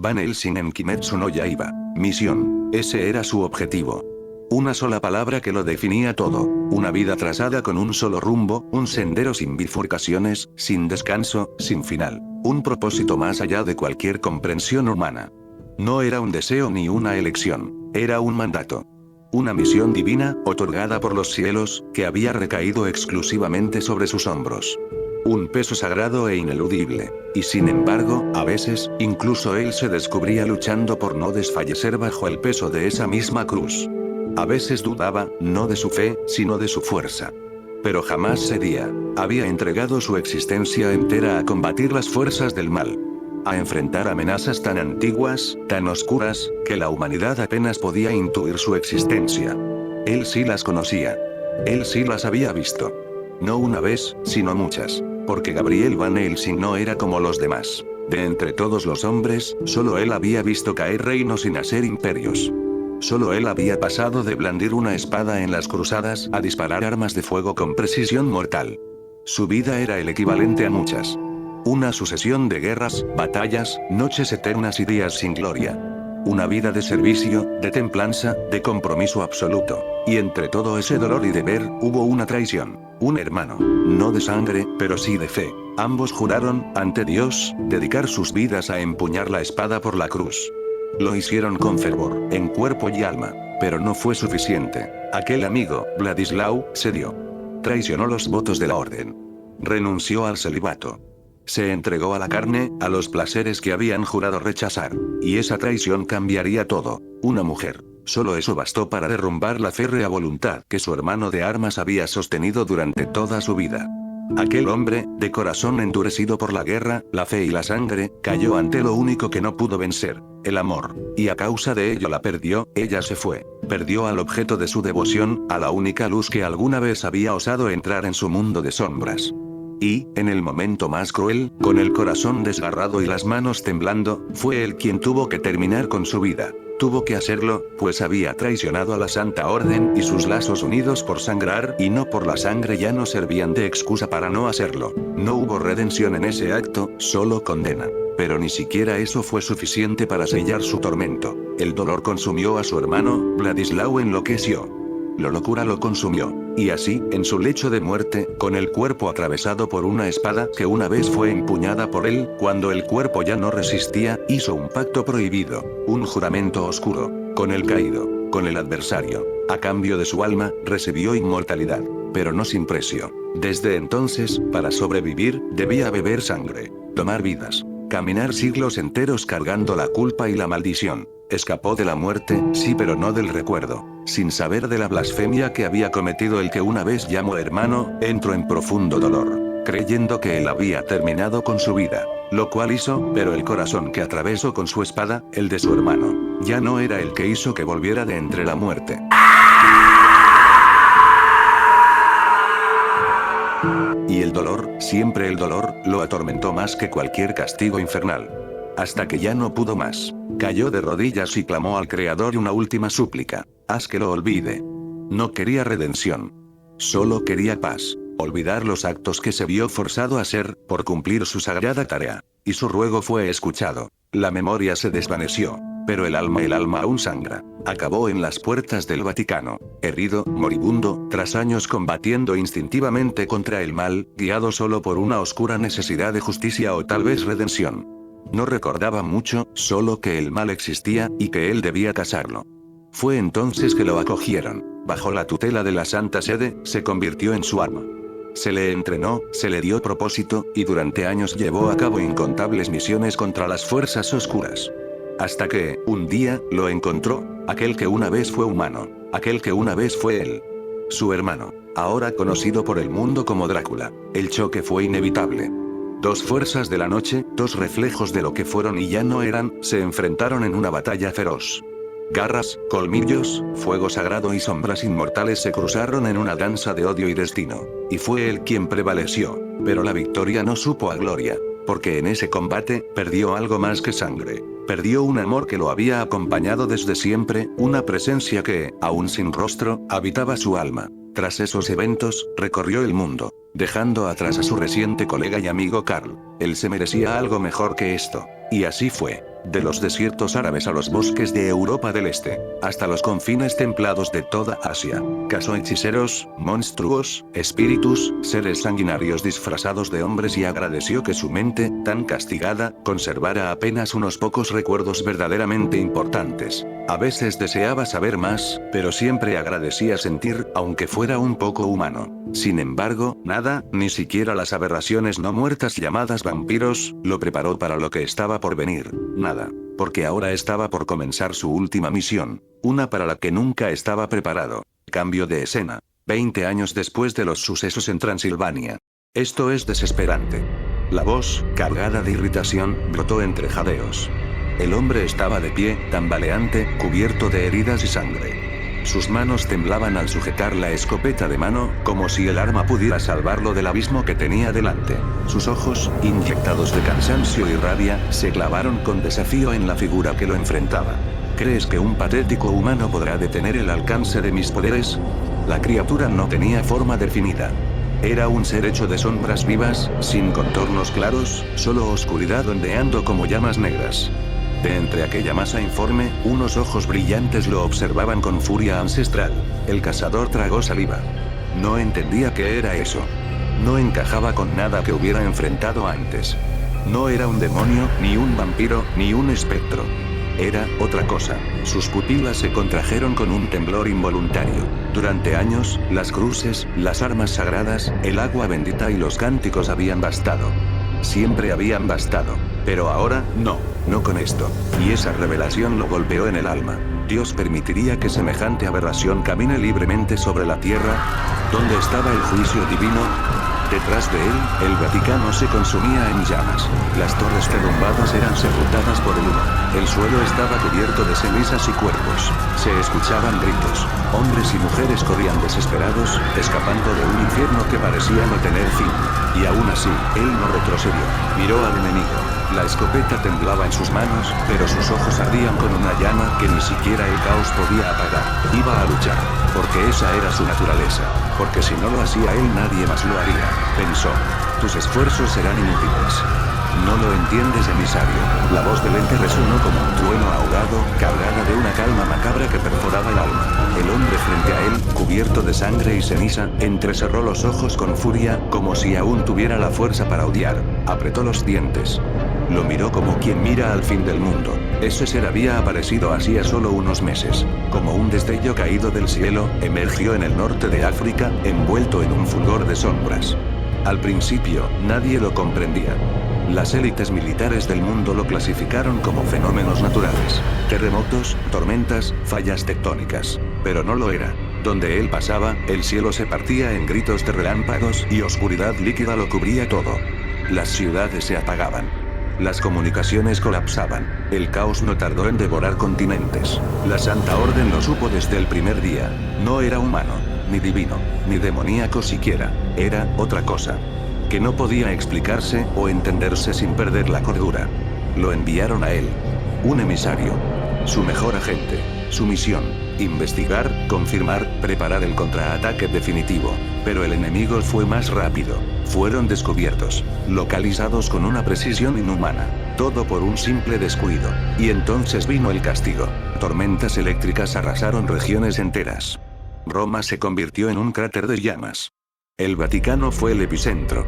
Van Helsing en Kimetsu no Yaiba. Misión. Ese era su objetivo. Una sola palabra que lo definía todo. Una vida trazada con un solo rumbo, un sendero sin bifurcaciones, sin descanso, sin final. Un propósito más allá de cualquier comprensión humana. No era un deseo ni una elección. Era un mandato. Una misión divina, otorgada por los cielos, que había recaído exclusivamente sobre sus hombros. Un peso sagrado e ineludible. Y sin embargo, a veces, incluso él se descubría luchando por no desfallecer bajo el peso de esa misma cruz. A veces dudaba, no de su fe, sino de su fuerza. Pero jamás cedía. Había entregado su existencia entera a combatir las fuerzas del mal. A enfrentar amenazas tan antiguas, tan oscuras, que la humanidad apenas podía intuir su existencia. Él sí las conocía. Él sí las había visto. No una vez, sino muchas. Porque Gabriel Van Helsing no era como los demás. De entre todos los hombres, solo él había visto caer reinos y nacer imperios. Solo él había pasado de blandir una espada en las cruzadas a disparar armas de fuego con precisión mortal. Su vida era el equivalente a muchas. Una sucesión de guerras, batallas, noches eternas y días sin gloria. Una vida de servicio, de templanza, de compromiso absoluto. Y entre todo ese dolor y deber, hubo una traición. Un hermano. No de sangre, pero sí de fe. Ambos juraron, ante Dios, dedicar sus vidas a empuñar la espada por la cruz. Lo hicieron con fervor, en cuerpo y alma. Pero no fue suficiente. Aquel amigo, Vladislav, cedió. Traicionó los votos de la orden. Renunció al celibato. Se entregó a la carne, a los placeres que habían jurado rechazar. Y esa traición cambiaría todo. Una mujer. Solo eso bastó para derrumbar la férrea voluntad que su hermano de armas había sostenido durante toda su vida. Aquel hombre, de corazón endurecido por la guerra, la fe y la sangre, cayó ante lo único que no pudo vencer, el amor. Y a causa de ello la perdió, ella se fue. Perdió al objeto de su devoción, a la única luz que alguna vez había osado entrar en su mundo de sombras. Y, en el momento más cruel, con el corazón desgarrado y las manos temblando, fue él quien tuvo que terminar con su vida. Tuvo que hacerlo, pues había traicionado a la Santa Orden y sus lazos unidos por sangrar y no por la sangre ya no servían de excusa para no hacerlo. No hubo redención en ese acto, solo condena. Pero ni siquiera eso fue suficiente para sellar su tormento. El dolor consumió a su hermano, Vladislav enloqueció. La locura lo consumió. Y así, en su lecho de muerte, con el cuerpo atravesado por una espada que una vez fue empuñada por él, cuando el cuerpo ya no resistía, hizo un pacto prohibido, un juramento oscuro, con el caído, con el adversario. A cambio de su alma, recibió inmortalidad. Pero no sin precio. Desde entonces, para sobrevivir, debía beber sangre, tomar vidas, caminar siglos enteros cargando la culpa y la maldición. Escapó de la muerte, sí, pero no del recuerdo. Sin saber de la blasfemia que había cometido el que una vez llamó hermano, entró en profundo dolor, creyendo que él había terminado con su vida. Lo cual hizo, pero el corazón que atravesó con su espada, el de su hermano, ya no era el que hizo que volviera de entre la muerte. Y el dolor, siempre el dolor, lo atormentó más que cualquier castigo infernal. Hasta que ya no pudo más. Cayó de rodillas y clamó al Creador una última súplica. Haz que lo olvide. No quería redención. Solo quería paz. Olvidar los actos que se vio forzado a hacer, por cumplir su sagrada tarea. Y su ruego fue escuchado. La memoria se desvaneció. Pero el alma aún sangra. Acabó en las puertas del Vaticano. Herido, moribundo, tras años combatiendo instintivamente contra el mal, guiado solo por una oscura necesidad de justicia o tal vez redención. No recordaba mucho, solo que el mal existía, y que él debía casarlo. Fue entonces que lo acogieron. Bajo la tutela de la Santa Sede, se convirtió en su arma. Se le entrenó, se le dio propósito, y durante años llevó a cabo incontables misiones contra las fuerzas oscuras. Hasta que, un día, lo encontró, aquel que una vez fue humano, aquel que una vez fue él. Su hermano, ahora conocido por el mundo como Drácula. El choque fue inevitable. Dos fuerzas de la noche, dos reflejos de lo que fueron y ya no eran, se enfrentaron en una batalla feroz. Garras, colmillos, fuego sagrado y sombras inmortales se cruzaron en una danza de odio y destino. Y fue él quien prevaleció. Pero la victoria no supo a gloria. Porque en ese combate, perdió algo más que sangre. Perdió un amor que lo había acompañado desde siempre, una presencia que, aún sin rostro, habitaba su alma. Tras esos eventos, recorrió el mundo, dejando atrás a su reciente colega y amigo Carl. Él se merecía algo mejor que esto. Y así fue. De los desiertos árabes a los bosques de Europa del Este, hasta los confines templados de toda Asia, cazó hechiceros, monstruos, espíritus, seres sanguinarios disfrazados de hombres y agradeció que su mente, tan castigada, conservara apenas unos pocos recuerdos verdaderamente importantes. A veces deseaba saber más, pero siempre agradecía sentir, aunque fuera un poco humano. Sin embargo, nada, ni siquiera las aberraciones no muertas llamadas vampiros, lo preparó para lo que estaba por venir. Nada. Porque ahora estaba por comenzar su última misión. Una para la que nunca estaba preparado. Cambio de escena. 20 años después de los sucesos en Transilvania. Esto es desesperante. La voz, cargada de irritación, brotó entre jadeos. El hombre estaba de pie, tambaleante, cubierto de heridas y sangre. Sus manos temblaban al sujetar la escopeta de mano, como si el arma pudiera salvarlo del abismo que tenía delante. Sus ojos, inyectados de cansancio y rabia, se clavaron con desafío en la figura que lo enfrentaba. ¿Crees que un patético humano podrá detener el alcance de mis poderes? La criatura no tenía forma definida. Era un ser hecho de sombras vivas, sin contornos claros, solo oscuridad ondeando como llamas negras. De entre aquella masa informe, unos ojos brillantes lo observaban con furia ancestral. El cazador tragó saliva. No entendía qué era eso. No encajaba con nada que hubiera enfrentado antes. No era un demonio, ni un vampiro, ni un espectro. Era otra cosa. Sus pupilas se contrajeron con un temblor involuntario. Durante años, las cruces, las armas sagradas, el agua bendita y los cánticos habían bastado. Siempre habían bastado. Pero ahora, no con esto. Y esa revelación lo golpeó en el alma. ¿Dios permitiría que semejante aberración camine libremente sobre la tierra? ¿Dónde estaba el juicio divino? Detrás de él, el Vaticano se consumía en llamas. Las torres derrumbadas eran sepultadas por el humo. El suelo estaba cubierto de cenizas y cuerpos. Se escuchaban gritos. Hombres y mujeres corrían desesperados, escapando de un infierno que parecía no tener fin. Y aún así, él no retrocedió. Miró al enemigo. La escopeta temblaba en sus manos, pero sus ojos ardían con una llama que ni siquiera el caos podía apagar. Iba a luchar, porque esa era su naturaleza. Porque si no lo hacía él, nadie más lo haría, pensó. Tus esfuerzos serán inútiles. No lo entiendes, emisario. La voz del ente resonó como un trueno ahogado, cargada de una calma macabra que perforaba el alma. El hombre frente a él, cubierto de sangre y ceniza, entrecerró los ojos con furia, como si aún tuviera la fuerza para odiar. Apretó los dientes. Lo miró como quien mira al fin del mundo. Ese ser había aparecido hacía solo unos meses. Como un destello caído del cielo, emergió en el norte de África, envuelto en un fulgor de sombras. Al principio, nadie lo comprendía. Las élites militares del mundo lo clasificaron como fenómenos naturales. Terremotos, tormentas, fallas tectónicas. Pero no lo era. Donde él pasaba, el cielo se partía en gritos de relámpagos y oscuridad líquida lo cubría todo. Las ciudades se apagaban. Las comunicaciones colapsaban. El caos no tardó en devorar continentes. La Santa Orden lo supo desde el primer día. No era humano, ni divino, ni demoníaco siquiera. Era otra cosa. Que no podía explicarse o entenderse sin perder la cordura. Lo enviaron a él. Un emisario. Su mejor agente. Su misión. Investigar, confirmar, preparar el contraataque definitivo. Pero el enemigo fue más rápido. Fueron descubiertos, localizados con una precisión inhumana. Todo por un simple descuido. Y entonces vino el castigo. Tormentas eléctricas arrasaron regiones enteras. Roma se convirtió en un cráter de llamas. El Vaticano fue el epicentro.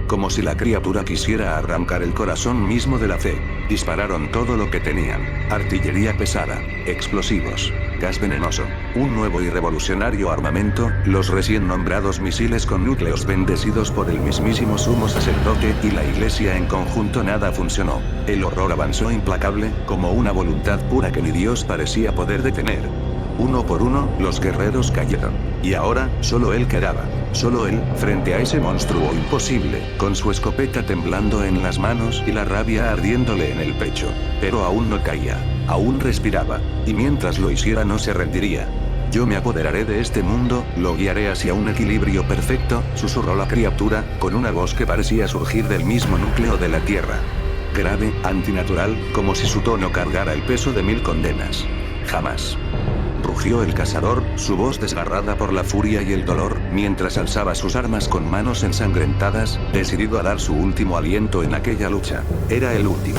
Como si la criatura quisiera arrancar el corazón mismo de la fe. Dispararon todo lo que tenían. Artillería pesada, explosivos, gas venenoso, un nuevo y revolucionario armamento, los recién nombrados misiles con núcleos bendecidos por el mismísimo sumo sacerdote y la iglesia en conjunto. Nada funcionó. El horror avanzó implacable, como una voluntad pura que ni Dios parecía poder detener. Uno por uno, los guerreros cayeron. Y ahora, solo él quedaba. Solo él, frente a ese monstruo imposible, con su escopeta temblando en las manos y la rabia ardiéndole en el pecho. Pero aún no caía. Aún respiraba. Y mientras lo hiciera no se rendiría. Yo me apoderaré de este mundo, lo guiaré hacia un equilibrio perfecto, susurró la criatura, con una voz que parecía surgir del mismo núcleo de la tierra. Grave, antinatural, como si su tono cargara el peso de 1000 condenas. Jamás. Rugió el cazador, su voz desgarrada por la furia y el dolor, mientras alzaba sus armas con manos ensangrentadas, decidido a dar su último aliento en aquella lucha. Era el último.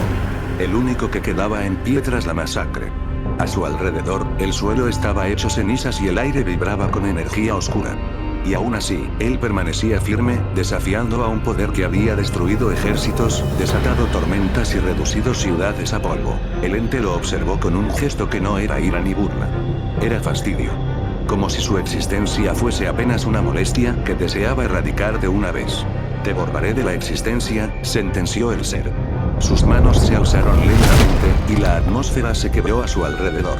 el único que quedaba en pie tras la masacre. A su alrededor, el suelo estaba hecho cenizas y el aire vibraba con energía oscura. Y aún así, él permanecía firme, desafiando a un poder que había destruido ejércitos, desatado tormentas y reducido ciudades a polvo. El ente lo observó con un gesto que no era ira ni burla. Era fastidio. Como si su existencia fuese apenas una molestia que deseaba erradicar de una vez. Te borraré de la existencia, sentenció el ser. Sus manos se alzaron lentamente, y la atmósfera se quebró a su alrededor.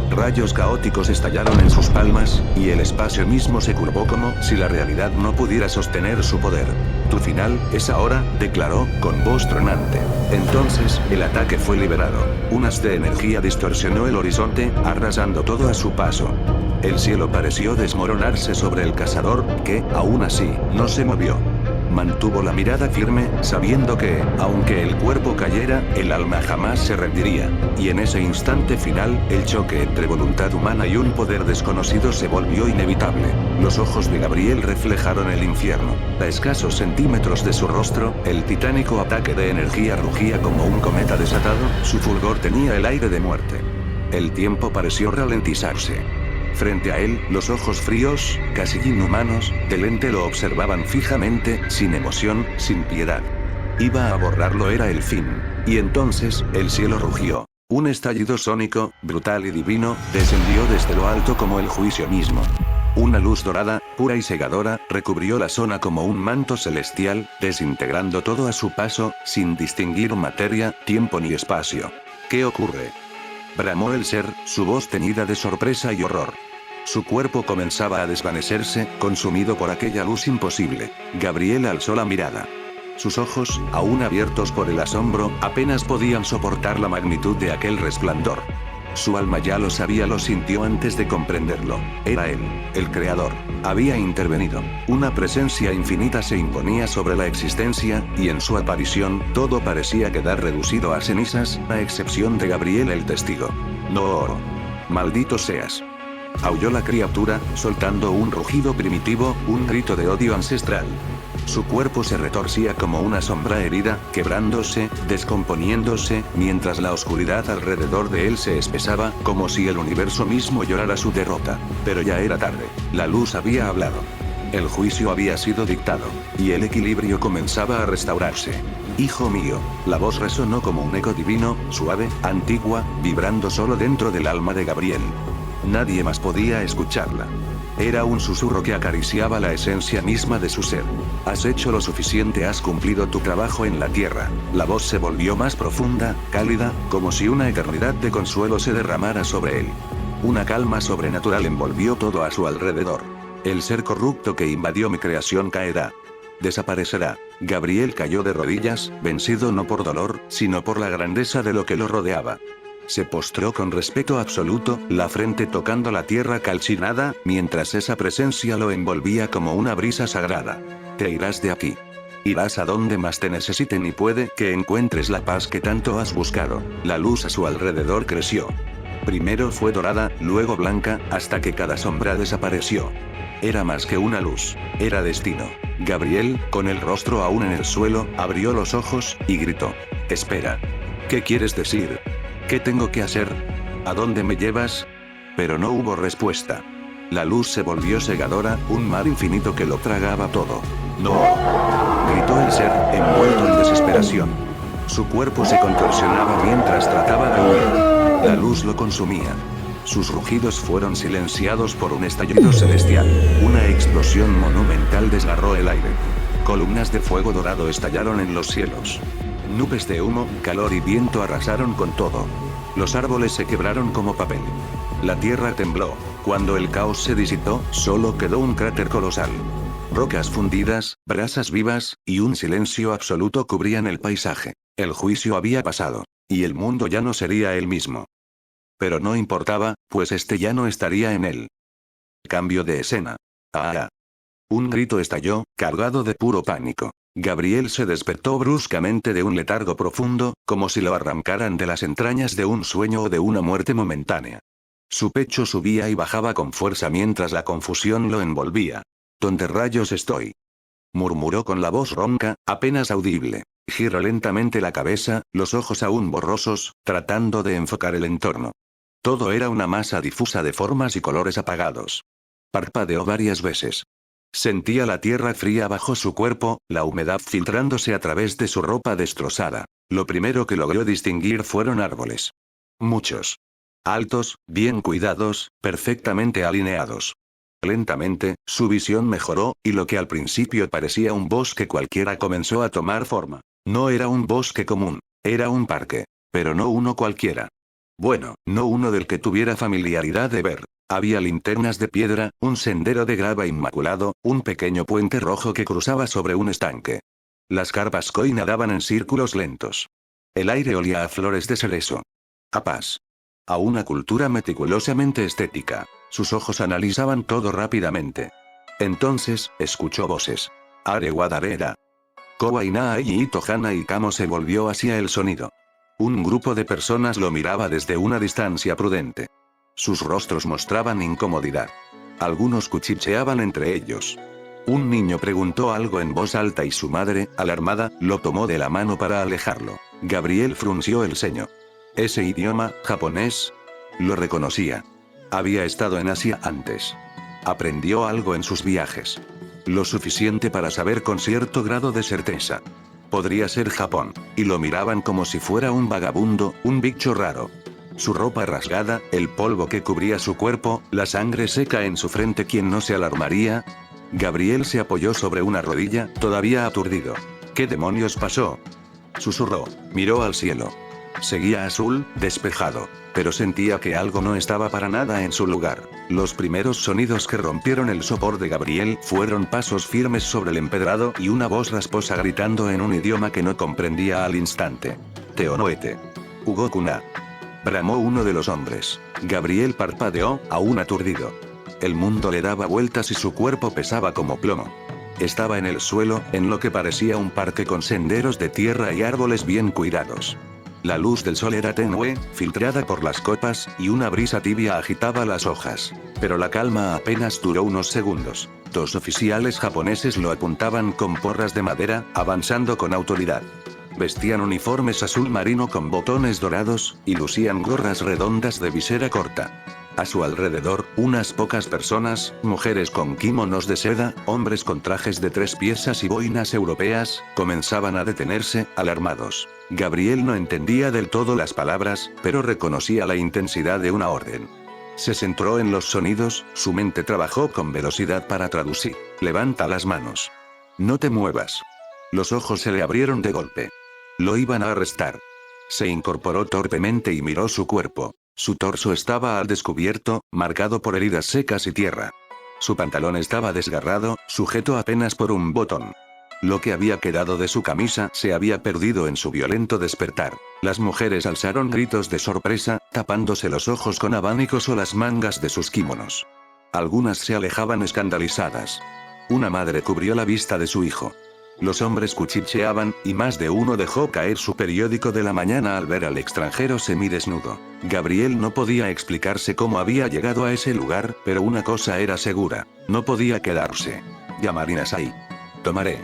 Rayos caóticos estallaron en sus palmas, y el espacio mismo se curvó como si la realidad no pudiera sostener su poder. Tu final es ahora, declaró, con voz tronante. Entonces, el ataque fue liberado. Un haz de energía distorsionó el horizonte, arrasando todo a su paso. El cielo pareció desmoronarse sobre el cazador, que, aún así, no se movió. Mantuvo la mirada firme, sabiendo que, aunque el cuerpo cayera, el alma jamás se rendiría. Y en ese instante final, el choque entre voluntad humana y un poder desconocido se volvió inevitable. Los ojos de Gabriel reflejaron el infierno. A escasos centímetros de su rostro, el titánico ataque de energía rugía como un cometa desatado, su fulgor tenía el aire de muerte. El tiempo pareció ralentizarse. Frente a él, los ojos fríos, casi inhumanos, del ente lo observaban fijamente, sin emoción, sin piedad. Iba a borrarlo, era el fin. Y entonces, el cielo rugió. Un estallido sónico, brutal y divino, descendió desde lo alto como el juicio mismo. Una luz dorada, pura y cegadora, recubrió la zona como un manto celestial, desintegrando todo a su paso, sin distinguir materia, tiempo ni espacio. ¿Qué ocurre? Bramó el ser, su voz teñida de sorpresa y horror. Su cuerpo comenzaba a desvanecerse, consumido por aquella luz imposible. Gabriel alzó la mirada. Sus ojos, aún abiertos por el asombro, apenas podían soportar la magnitud de aquel resplandor. Su alma ya lo sabía, lo sintió antes de comprenderlo. Era él, el creador. Había intervenido. Una presencia infinita se imponía sobre la existencia, y en su aparición, todo parecía quedar reducido a cenizas, a excepción de Gabriel el testigo. No. Maldito seas. Aulló la criatura, soltando un rugido primitivo, un grito de odio ancestral. Su cuerpo se retorcía como una sombra herida, quebrándose, descomponiéndose, mientras la oscuridad alrededor de él se espesaba, como si el universo mismo llorara su derrota. Pero ya era tarde. La luz había hablado. El juicio había sido dictado, y el equilibrio comenzaba a restaurarse. Hijo mío, la voz resonó como un eco divino, suave, antigua, vibrando solo dentro del alma de Gabriel. Nadie más podía escucharla. Era un susurro que acariciaba la esencia misma de su ser. Has hecho lo suficiente, has cumplido tu trabajo en la tierra. La voz se volvió más profunda, cálida, como si una eternidad de consuelo se derramara sobre él. Una calma sobrenatural envolvió todo a su alrededor. El ser corrupto que invadió mi creación caerá. Desaparecerá. Gabriel cayó de rodillas, vencido no por dolor, sino por la grandeza de lo que lo rodeaba. Se postró con respeto absoluto, la frente tocando la tierra calcinada, mientras esa presencia lo envolvía como una brisa sagrada. Te irás de aquí. Irás a donde más te necesiten y puede que encuentres la paz que tanto has buscado. La luz a su alrededor creció. Primero fue dorada, luego blanca, hasta que cada sombra desapareció. Era más que una luz. Era destino. Gabriel, con el rostro aún en el suelo, abrió los ojos, y gritó. Espera. ¿Qué quieres decir? ¿Qué tengo que hacer? ¿A dónde me llevas? Pero no hubo respuesta. La luz se volvió cegadora, un mar infinito que lo tragaba todo. ¡No! Gritó el ser, envuelto en desesperación. Su cuerpo se contorsionaba mientras trataba de huir. La luz lo consumía. Sus rugidos fueron silenciados por un estallido celestial. Una explosión monumental desgarró el aire. Columnas de fuego dorado estallaron en los cielos. Nubes de humo, calor y viento arrasaron con todo. Los árboles se quebraron como papel. La tierra tembló. Cuando el caos se disipó, solo quedó un cráter colosal. Rocas fundidas, brasas vivas, y un silencio absoluto cubrían el paisaje. El juicio había pasado. Y el mundo ya no sería el mismo. Pero no importaba, pues este ya no estaría en él. Cambio de escena. ¡Ah! Un grito estalló, cargado de puro pánico. Gabriel se despertó bruscamente de un letargo profundo, como si lo arrancaran de las entrañas de un sueño o de una muerte momentánea. Su pecho subía y bajaba con fuerza mientras la confusión lo envolvía. ¿Dónde rayos estoy? Murmuró con la voz ronca, apenas audible. Giró lentamente la cabeza, los ojos aún borrosos, tratando de enfocar el entorno. Todo era una masa difusa de formas y colores apagados. Parpadeó varias veces. Sentía la tierra fría bajo su cuerpo, la humedad filtrándose a través de su ropa destrozada. Lo primero que logró distinguir fueron árboles. Muchos. Altos, bien cuidados, perfectamente alineados. Lentamente, su visión mejoró, y lo que al principio parecía un bosque cualquiera comenzó a tomar forma. No era un bosque común, era un parque. Pero no uno cualquiera. Bueno, no uno del que tuviera familiaridad de ver. Había linternas de piedra, un sendero de grava inmaculado, un pequeño puente rojo que cruzaba sobre un estanque. Las carpas koi nadaban en círculos lentos. El aire olía a flores de cerezo. A paz. A una cultura meticulosamente estética. Sus ojos analizaban todo rápidamente. Entonces, escuchó voces. Arewadarera. Kowaina y Itohana y Kamo se volvió hacia el sonido. Un grupo de personas lo miraba desde una distancia prudente. Sus rostros mostraban incomodidad. Algunos cuchicheaban entre ellos. Un niño preguntó algo en voz alta y su madre, alarmada, lo tomó de la mano para alejarlo. Gabriel frunció el ceño. Ese idioma, japonés, lo reconocía. Había estado en Asia antes. Aprendió algo en sus viajes. Lo suficiente para saber con cierto grado de certeza. Podría ser Japón, y lo miraban como si fuera un vagabundo, un bicho raro. Su ropa rasgada, el polvo que cubría su cuerpo, la sangre seca en su frente. ¿Quién no se alarmaría? Gabriel se apoyó sobre una rodilla, todavía aturdido. ¿Qué demonios pasó? Susurró. Miró al cielo. Seguía azul, despejado. Pero sentía que algo no estaba para nada en su lugar. Los primeros sonidos que rompieron el sopor de Gabriel fueron pasos firmes sobre el empedrado y una voz rasposa gritando en un idioma que no comprendía al instante. Teonoete. Ugokuna. Bramó uno de los hombres. Gabriel parpadeó, aún aturdido. El mundo le daba vueltas y su cuerpo pesaba como plomo. Estaba en el suelo, en lo que parecía un parque con senderos de tierra y árboles bien cuidados. La luz del sol era tenue, filtrada por las copas, y una brisa tibia agitaba las hojas. Pero la calma apenas duró unos segundos. Dos oficiales japoneses lo apuntaban con porras de madera, avanzando con autoridad. Vestían uniformes azul marino con botones dorados, y lucían gorras redondas de visera corta. A su alrededor, unas pocas personas, mujeres con kimonos de seda, hombres con trajes de 3 piezas y boinas europeas, comenzaban a detenerse, alarmados. Gabriel no entendía del todo las palabras, pero reconocía la intensidad de una orden. Se centró en los sonidos, su mente trabajó con velocidad para traducir. Levanta las manos. No te muevas. Los ojos se le abrieron de golpe. Lo iban a arrestar. Se incorporó torpemente y miró su cuerpo. Su torso estaba al descubierto, marcado por heridas secas y tierra. Su pantalón estaba desgarrado, sujeto apenas por un botón. Lo que había quedado de su camisa se había perdido en su violento despertar. Las mujeres alzaron gritos de sorpresa, tapándose los ojos con abanicos o las mangas de sus kimonos. Algunas se alejaban escandalizadas. Una madre cubrió la vista de su hijo. Los hombres cuchicheaban, y más de uno dejó caer su periódico de la mañana al ver al extranjero semidesnudo. Gabriel no podía explicarse cómo había llegado a ese lugar, pero una cosa era segura: no podía quedarse. Yamarinasai. Tomaré.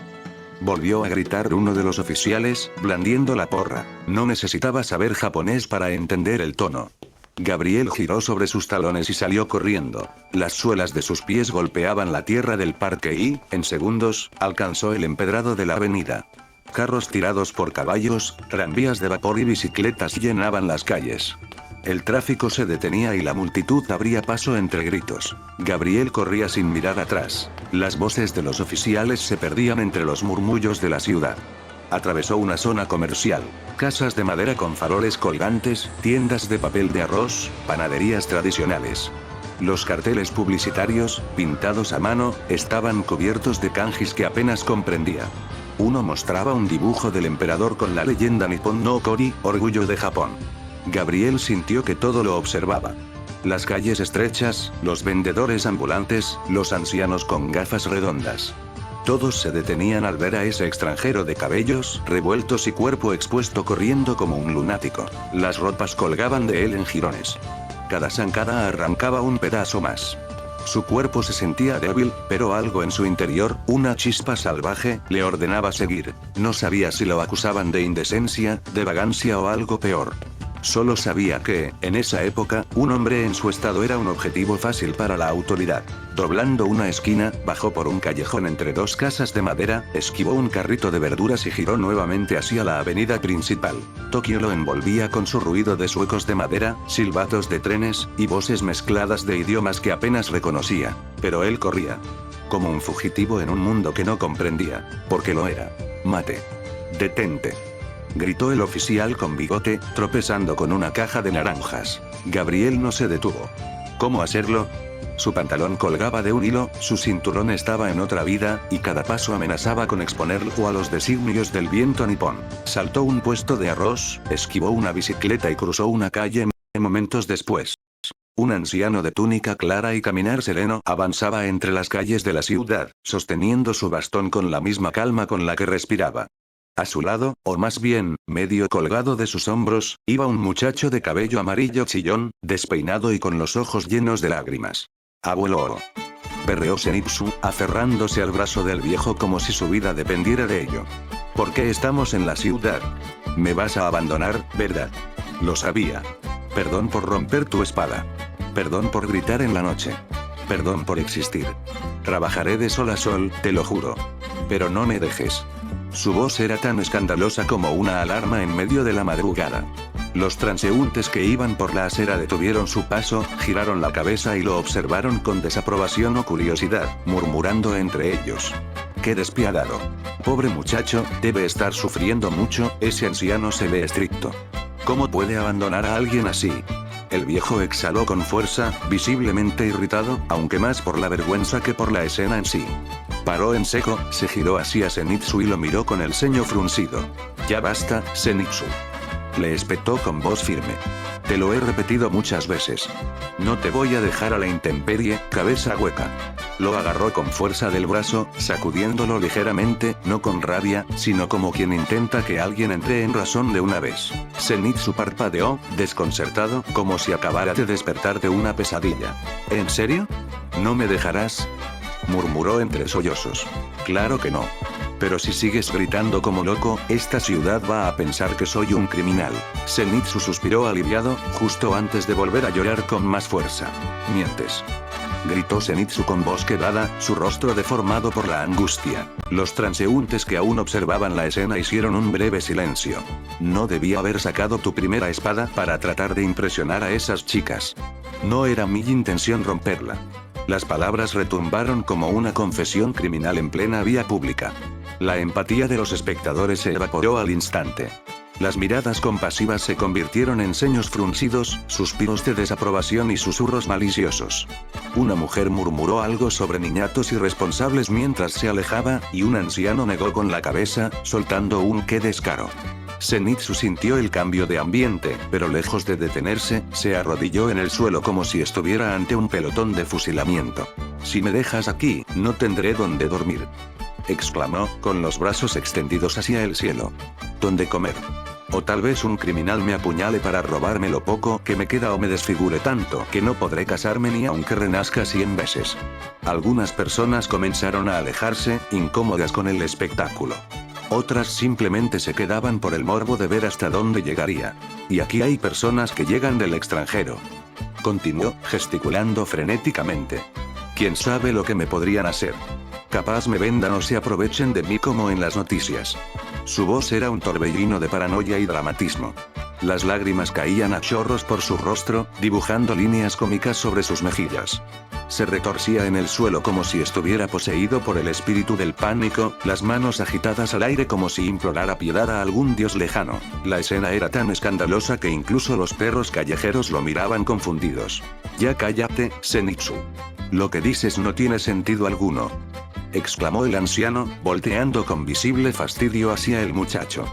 Volvió a gritar uno de los oficiales, blandiendo la porra. No necesitaba saber japonés para entender el tono. Gabriel giró sobre sus talones y salió corriendo. Las suelas de sus pies golpeaban la tierra del parque y, en segundos, alcanzó el empedrado de la avenida. Carros tirados por caballos, tranvías de vapor y bicicletas llenaban las calles. El tráfico se detenía y la multitud abría paso entre gritos. Gabriel corría sin mirar atrás. Las voces de los oficiales se perdían entre los murmullos de la ciudad. Atravesó una zona comercial. Casas de madera con faroles colgantes, tiendas de papel de arroz, panaderías tradicionales. Los carteles publicitarios, pintados a mano, estaban cubiertos de kanjis que apenas comprendía. Uno mostraba un dibujo del emperador con la leyenda Nippon no Kori, orgullo de Japón. Gabriel sintió que todo lo observaba. Las calles estrechas, los vendedores ambulantes, los ancianos con gafas redondas. Todos se detenían al ver a ese extranjero de cabellos revueltos y cuerpo expuesto corriendo como un lunático. Las ropas colgaban de él en jirones. Cada zancada arrancaba un pedazo más. Su cuerpo se sentía débil, pero algo en su interior, una chispa salvaje, le ordenaba seguir. No sabía si lo acusaban de indecencia, de vagancia o algo peor. Solo sabía que, en esa época, un hombre en su estado era un objetivo fácil para la autoridad. Doblando una esquina, bajó por un callejón entre dos casas de madera, esquivó un carrito de verduras y giró nuevamente hacia la avenida principal. Tokio lo envolvía con su ruido de suecos de madera, silbatos de trenes, y voces mezcladas de idiomas que apenas reconocía. Pero él corría. Como un fugitivo en un mundo que no comprendía. Porque lo era. Mate. Detente. Gritó el oficial con bigote, tropezando con una caja de naranjas. Gabriel no se detuvo. ¿Cómo hacerlo? Su pantalón colgaba de un hilo, su cinturón estaba en otra vida, y cada paso amenazaba con exponerlo a los designios del viento nipón. Saltó un puesto de arroz, esquivó una bicicleta y cruzó una calle. Momentos después, un anciano de túnica clara y caminar sereno avanzaba entre las calles de la ciudad, sosteniendo su bastón con la misma calma con la que respiraba. A su lado, o más bien, medio colgado de sus hombros, iba un muchacho de cabello amarillo chillón, despeinado y con los ojos llenos de lágrimas. «Abuelo», berreó Zenitsu, aferrándose al brazo del viejo como si su vida dependiera de ello. «¿Por qué estamos en la ciudad? Me vas a abandonar, ¿verdad? Lo sabía. Perdón por romper tu espada. Perdón por gritar en la noche. Perdón por existir. Trabajaré de sol a sol, te lo juro. Pero no me dejes». Su voz era tan escandalosa como una alarma en medio de la madrugada. Los transeúntes que iban por la acera detuvieron su paso, giraron la cabeza y lo observaron con desaprobación o curiosidad, murmurando entre ellos. ¡Qué despiadado! Pobre muchacho, debe estar sufriendo mucho, ese anciano se ve estricto. ¿Cómo puede abandonar a alguien así? El viejo exhaló con fuerza, visiblemente irritado, aunque más por la vergüenza que por la escena en sí. Paró en seco, se giró hacia Zenitsu y lo miró con el ceño fruncido. «Ya basta, Zenitsu», le espetó con voz firme. «Te lo he repetido muchas veces. No te voy a dejar a la intemperie, cabeza hueca». Lo agarró con fuerza del brazo, sacudiéndolo ligeramente, no con rabia, sino como quien intenta que alguien entre en razón de una vez. Zenitsu parpadeó, desconcertado, como si acabara de despertar de una pesadilla. «¿En serio? ¿No me dejarás?», murmuró entre sollozos. «Claro que no. Pero si sigues gritando como loco, esta ciudad va a pensar que soy un criminal». Zenitsu suspiró aliviado, justo antes de volver a llorar con más fuerza. «Mientes», gritó Zenitsu con voz quebrada, su rostro deformado por la angustia. Los transeúntes que aún observaban la escena hicieron un breve silencio. «No debía haber sacado tu primera espada para tratar de impresionar a esas chicas. No era mi intención romperla». Las palabras retumbaron como una confesión criminal en plena vía pública. La empatía de los espectadores se evaporó al instante. Las miradas compasivas se convirtieron en ceños fruncidos, suspiros de desaprobación y susurros maliciosos. Una mujer murmuró algo sobre niñatos irresponsables mientras se alejaba, y un anciano negó con la cabeza, soltando un «qué descaro». Zenitsu sintió el cambio de ambiente, pero lejos de detenerse, se arrodilló en el suelo como si estuviera ante un pelotón de fusilamiento. «Si me dejas aquí, no tendré dónde dormir», exclamó, con los brazos extendidos hacia el cielo. «¿Dónde comer? O tal vez un criminal me apuñale para robarme lo poco que me queda o me desfigure tanto que no podré casarme ni aunque renazca 100 veces». Algunas personas comenzaron a alejarse, incómodas con el espectáculo. Otras simplemente se quedaban por el morbo de ver hasta dónde llegaría. «Y aquí hay personas que llegan del extranjero», continuó, gesticulando frenéticamente. «¿Quién sabe lo que me podrían hacer? Capaz me vendan o se aprovechen de mí como en las noticias». Su voz era un torbellino de paranoia y dramatismo. Las lágrimas caían a chorros por su rostro, dibujando líneas cómicas sobre sus mejillas. Se retorcía en el suelo como si estuviera poseído por el espíritu del pánico, las manos agitadas al aire como si implorara piedad a algún dios lejano. La escena era tan escandalosa que incluso los perros callejeros lo miraban confundidos. «Ya cállate, Zenitsu. Lo que dices no tiene sentido alguno», exclamó el anciano, volteando con visible fastidio hacia el muchacho.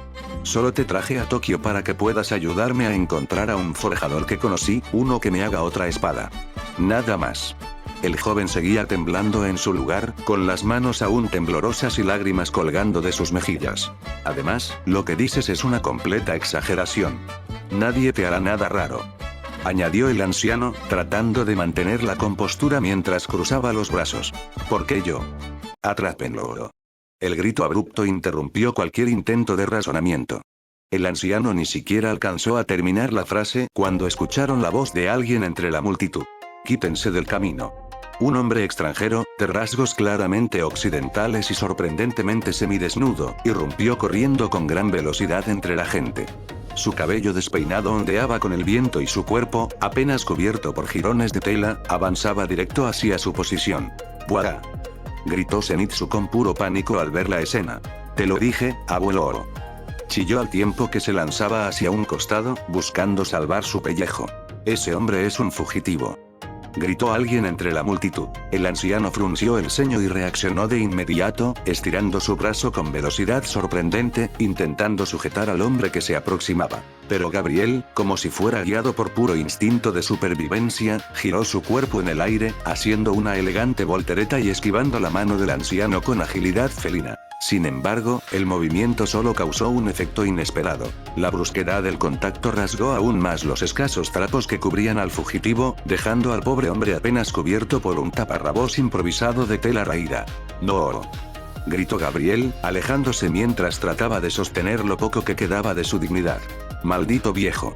«Solo te traje a Tokio para que puedas ayudarme a encontrar a un forjador que conocí, uno que me haga otra espada. Nada más». El joven seguía temblando en su lugar, con las manos aún temblorosas y lágrimas colgando de sus mejillas. «Además, lo que dices es una completa exageración. Nadie te hará nada raro». añadió el anciano, tratando de mantener la compostura mientras cruzaba los brazos. ¿Por qué yo? Atrápenlo. El grito abrupto interrumpió cualquier intento de razonamiento. El anciano ni siquiera alcanzó a terminar la frase cuando escucharon la voz de alguien entre la multitud. Quítense del camino. Un hombre extranjero, de rasgos claramente occidentales y sorprendentemente semidesnudo, irrumpió corriendo con gran velocidad entre la gente. Su cabello despeinado ondeaba con el viento y su cuerpo, apenas cubierto por jirones de tela, avanzaba directo hacia su posición. ¡Buah! Gritó Zenitsu con puro pánico al ver la escena. Te lo dije, abuelo. Chilló al tiempo que se lanzaba hacia un costado, buscando salvar su pellejo. Ese hombre es un fugitivo. Gritó alguien entre la multitud. El anciano frunció el ceño y reaccionó de inmediato, estirando su brazo con velocidad sorprendente, intentando sujetar al hombre que se aproximaba. Pero Gabriel, como si fuera guiado por puro instinto de supervivencia, giró su cuerpo en el aire, haciendo una elegante voltereta y esquivando la mano del anciano con agilidad felina. Sin embargo, el movimiento solo causó un efecto inesperado. La brusquedad del contacto rasgó aún más los escasos trapos que cubrían al fugitivo, dejando al pobre hombre apenas cubierto por un taparrabos improvisado de tela raída. ¡No! Gritó Gabriel, alejándose mientras trataba de sostener lo poco que quedaba de su dignidad. ¡Maldito viejo!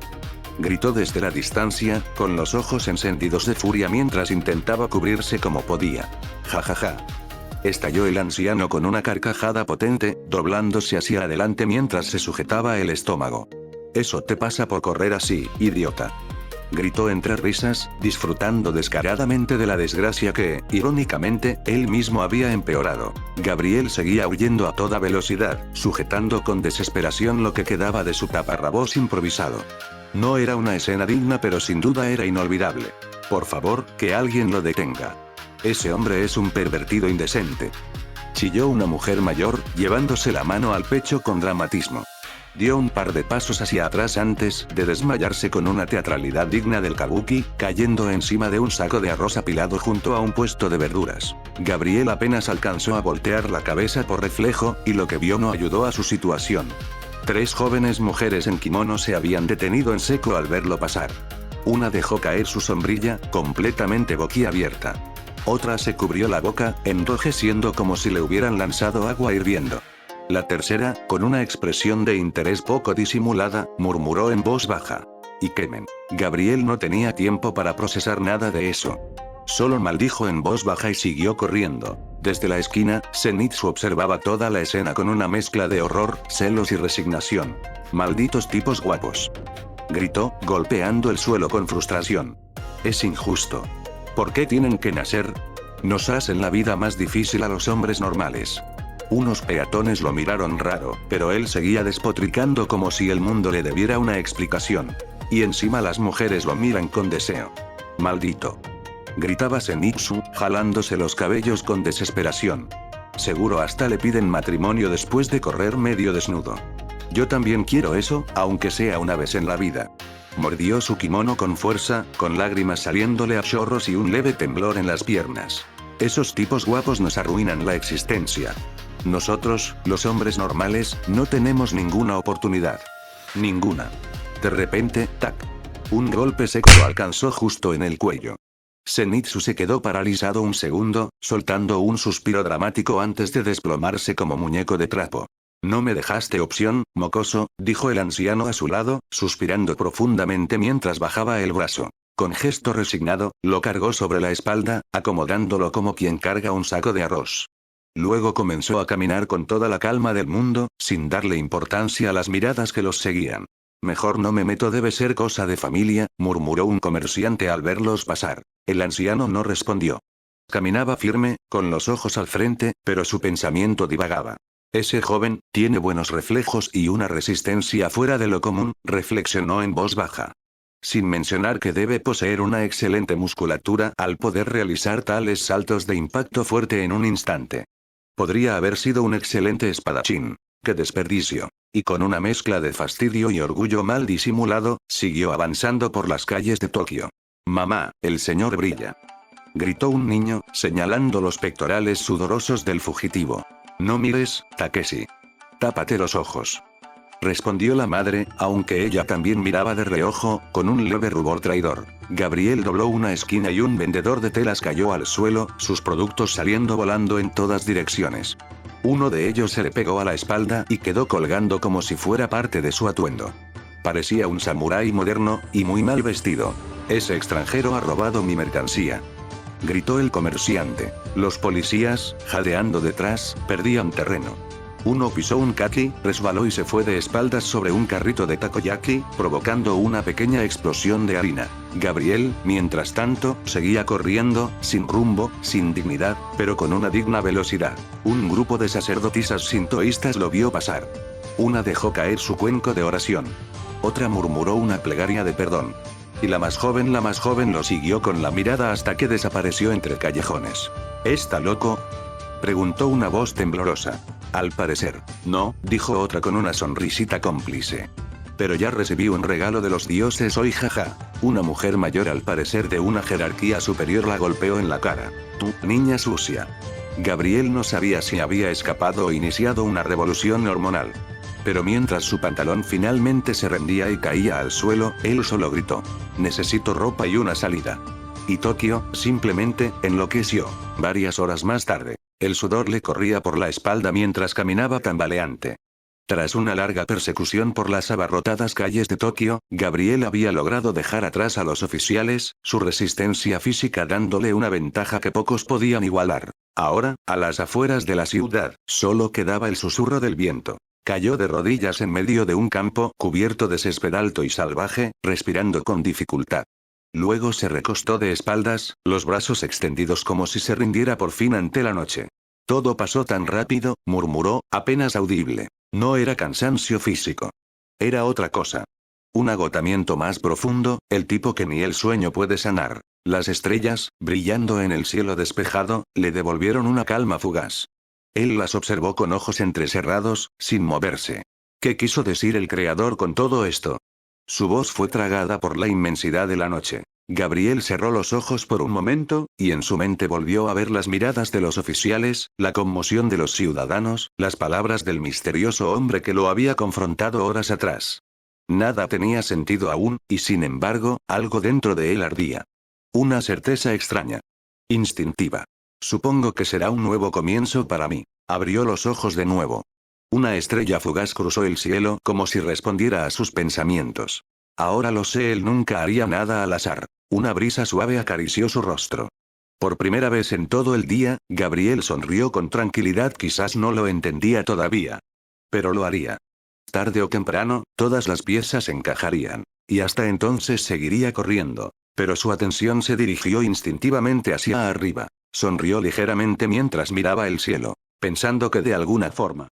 Gritó desde la distancia, con los ojos encendidos de furia mientras intentaba cubrirse como podía. ¡Ja ja ja! Estalló el anciano con una carcajada potente, doblándose hacia adelante mientras se sujetaba el estómago. Eso te pasa por correr así, idiota. Gritó entre risas, disfrutando descaradamente de la desgracia que, irónicamente, él mismo había empeorado. Gabriel seguía huyendo a toda velocidad, sujetando con desesperación lo que quedaba de su taparrabos improvisado. No era una escena digna, pero sin duda era inolvidable. Por favor, que alguien lo detenga. Ese hombre es un pervertido indecente. Chilló una mujer mayor, llevándose la mano al pecho con dramatismo. Dio un par de pasos hacia atrás antes de desmayarse con una teatralidad digna del kabuki, cayendo encima de un saco de arroz apilado junto a un puesto de verduras. Gabriel apenas alcanzó a voltear la cabeza por reflejo, y lo que vio no ayudó a su situación. 3 jóvenes mujeres en kimono se habían detenido en seco al verlo pasar. Una dejó caer su sombrilla, completamente boquiabierta. Otra se cubrió la boca, enrojeciendo como si le hubieran lanzado agua hirviendo. La tercera, con una expresión de interés poco disimulada, murmuró en voz baja. «Y quemen». Gabriel no tenía tiempo para procesar nada de eso. Solo maldijo en voz baja y siguió corriendo. Desde la esquina, Zenitsu observaba toda la escena con una mezcla de horror, celos y resignación. «Malditos tipos guapos», gritó, golpeando el suelo con frustración. «Es injusto. ¿Por qué tienen que nacer? Nos hacen la vida más difícil a los hombres normales». Unos peatones lo miraron raro, pero él seguía despotricando como si el mundo le debiera una explicación. Y encima las mujeres lo miran con deseo. «Maldito», gritaba Zenitsu, jalándose los cabellos con desesperación. «Seguro hasta le piden matrimonio después de correr medio desnudo. Yo también quiero eso, aunque sea una vez en la vida». Mordió su kimono con fuerza, con lágrimas saliéndole a chorros y un leve temblor en las piernas. «Esos tipos guapos nos arruinan la existencia. Nosotros, los hombres normales, no tenemos ninguna oportunidad. Ninguna». De repente, ¡tac! Un golpe seco lo alcanzó justo en el cuello. Zenitsu se quedó paralizado un segundo, soltando un suspiro dramático antes de desplomarse como muñeco de trapo. «No me dejaste opción, mocoso», dijo el anciano a su lado, suspirando profundamente mientras bajaba el brazo. Con gesto resignado, lo cargó sobre la espalda, acomodándolo como quien carga un saco de arroz. Luego comenzó a caminar con toda la calma del mundo, sin darle importancia a las miradas que los seguían. «Mejor no me meto, debe ser cosa de familia», murmuró un comerciante al verlos pasar. El anciano no respondió. Caminaba firme, con los ojos al frente, pero su pensamiento divagaba. «Ese joven, tiene buenos reflejos y una resistencia fuera de lo común», reflexionó en voz baja. Sin mencionar que debe poseer una excelente musculatura al poder realizar tales saltos de impacto fuerte en un instante. Podría haber sido un excelente espadachín. ¡Qué desperdicio! Y con una mezcla de fastidio y orgullo mal disimulado, siguió avanzando por las calles de Tokio. «Mamá, el señor brilla», gritó un niño, señalando los pectorales sudorosos del fugitivo. «No mires, Takeshi. Tápate los ojos». respondió la madre, aunque ella también miraba de reojo, con un leve rubor traidor. Gabriel dobló una esquina y un vendedor de telas cayó al suelo, sus productos saliendo volando en todas direcciones. Uno de ellos se le pegó a la espalda y quedó colgando como si fuera parte de su atuendo. Parecía un samurái moderno, y muy mal vestido. Ese extranjero ha robado mi mercancía, gritó el comerciante. Los policías, jadeando detrás, perdían terreno. Uno pisó un kaki, resbaló y se fue de espaldas sobre un carrito de takoyaki, provocando una pequeña explosión de harina. Gabriel, mientras tanto, seguía corriendo, sin rumbo, sin dignidad, pero con una digna velocidad. Un grupo de sacerdotisas sintoístas lo vio pasar. Una dejó caer su cuenco de oración. Otra murmuró una plegaria de perdón. Y la más joven lo siguió con la mirada hasta que desapareció entre callejones. ¿Está loco?, preguntó una voz temblorosa. Al parecer, no, dijo otra con una sonrisita cómplice. Pero ya recibí un regalo de los dioses hoy, jaja. Una mujer mayor, al parecer de una jerarquía superior, la golpeó en la cara. Tú, niña sucia. Gabriel no sabía si había escapado o iniciado una revolución hormonal. Pero mientras su pantalón finalmente se rendía y caía al suelo, él solo gritó: necesito ropa y una salida. Y Tokio, simplemente, enloqueció. Varias horas más tarde, el sudor le corría por la espalda mientras caminaba tambaleante. Tras una larga persecución por las abarrotadas calles de Tokio, Gabriel había logrado dejar atrás a los oficiales, su resistencia física dándole una ventaja que pocos podían igualar. Ahora, a las afueras de la ciudad, solo quedaba el susurro del viento. Cayó de rodillas en medio de un campo cubierto de césped alto y salvaje, respirando con dificultad. Luego se recostó de espaldas, los brazos extendidos como si se rindiera por fin ante la noche. Todo pasó tan rápido, murmuró, apenas audible. No era cansancio físico. Era otra cosa. Un agotamiento más profundo, el tipo que ni el sueño puede sanar. Las estrellas, brillando en el cielo despejado, le devolvieron una calma fugaz. Él las observó con ojos entrecerrados, sin moverse. ¿Qué quiso decir el creador con todo esto? Su voz fue tragada por la inmensidad de la noche. Gabriel cerró los ojos por un momento, y en su mente volvió a ver las miradas de los oficiales, la conmoción de los ciudadanos, las palabras del misterioso hombre que lo había confrontado horas atrás. Nada tenía sentido aún, y sin embargo, algo dentro de él ardía. Una certeza extraña. Instintiva. Supongo que será un nuevo comienzo para mí. Abrió los ojos de nuevo. Una estrella fugaz cruzó el cielo como si respondiera a sus pensamientos. Ahora lo sé, él nunca haría nada al azar. Una brisa suave acarició su rostro. Por primera vez en todo el día, Gabriel sonrió con tranquilidad. Quizás no lo entendía todavía. Pero lo haría. Tarde o temprano, todas las piezas encajarían. Y hasta entonces seguiría corriendo. Pero su atención se dirigió instintivamente hacia arriba. Sonrió ligeramente mientras miraba el cielo, pensando que de alguna forma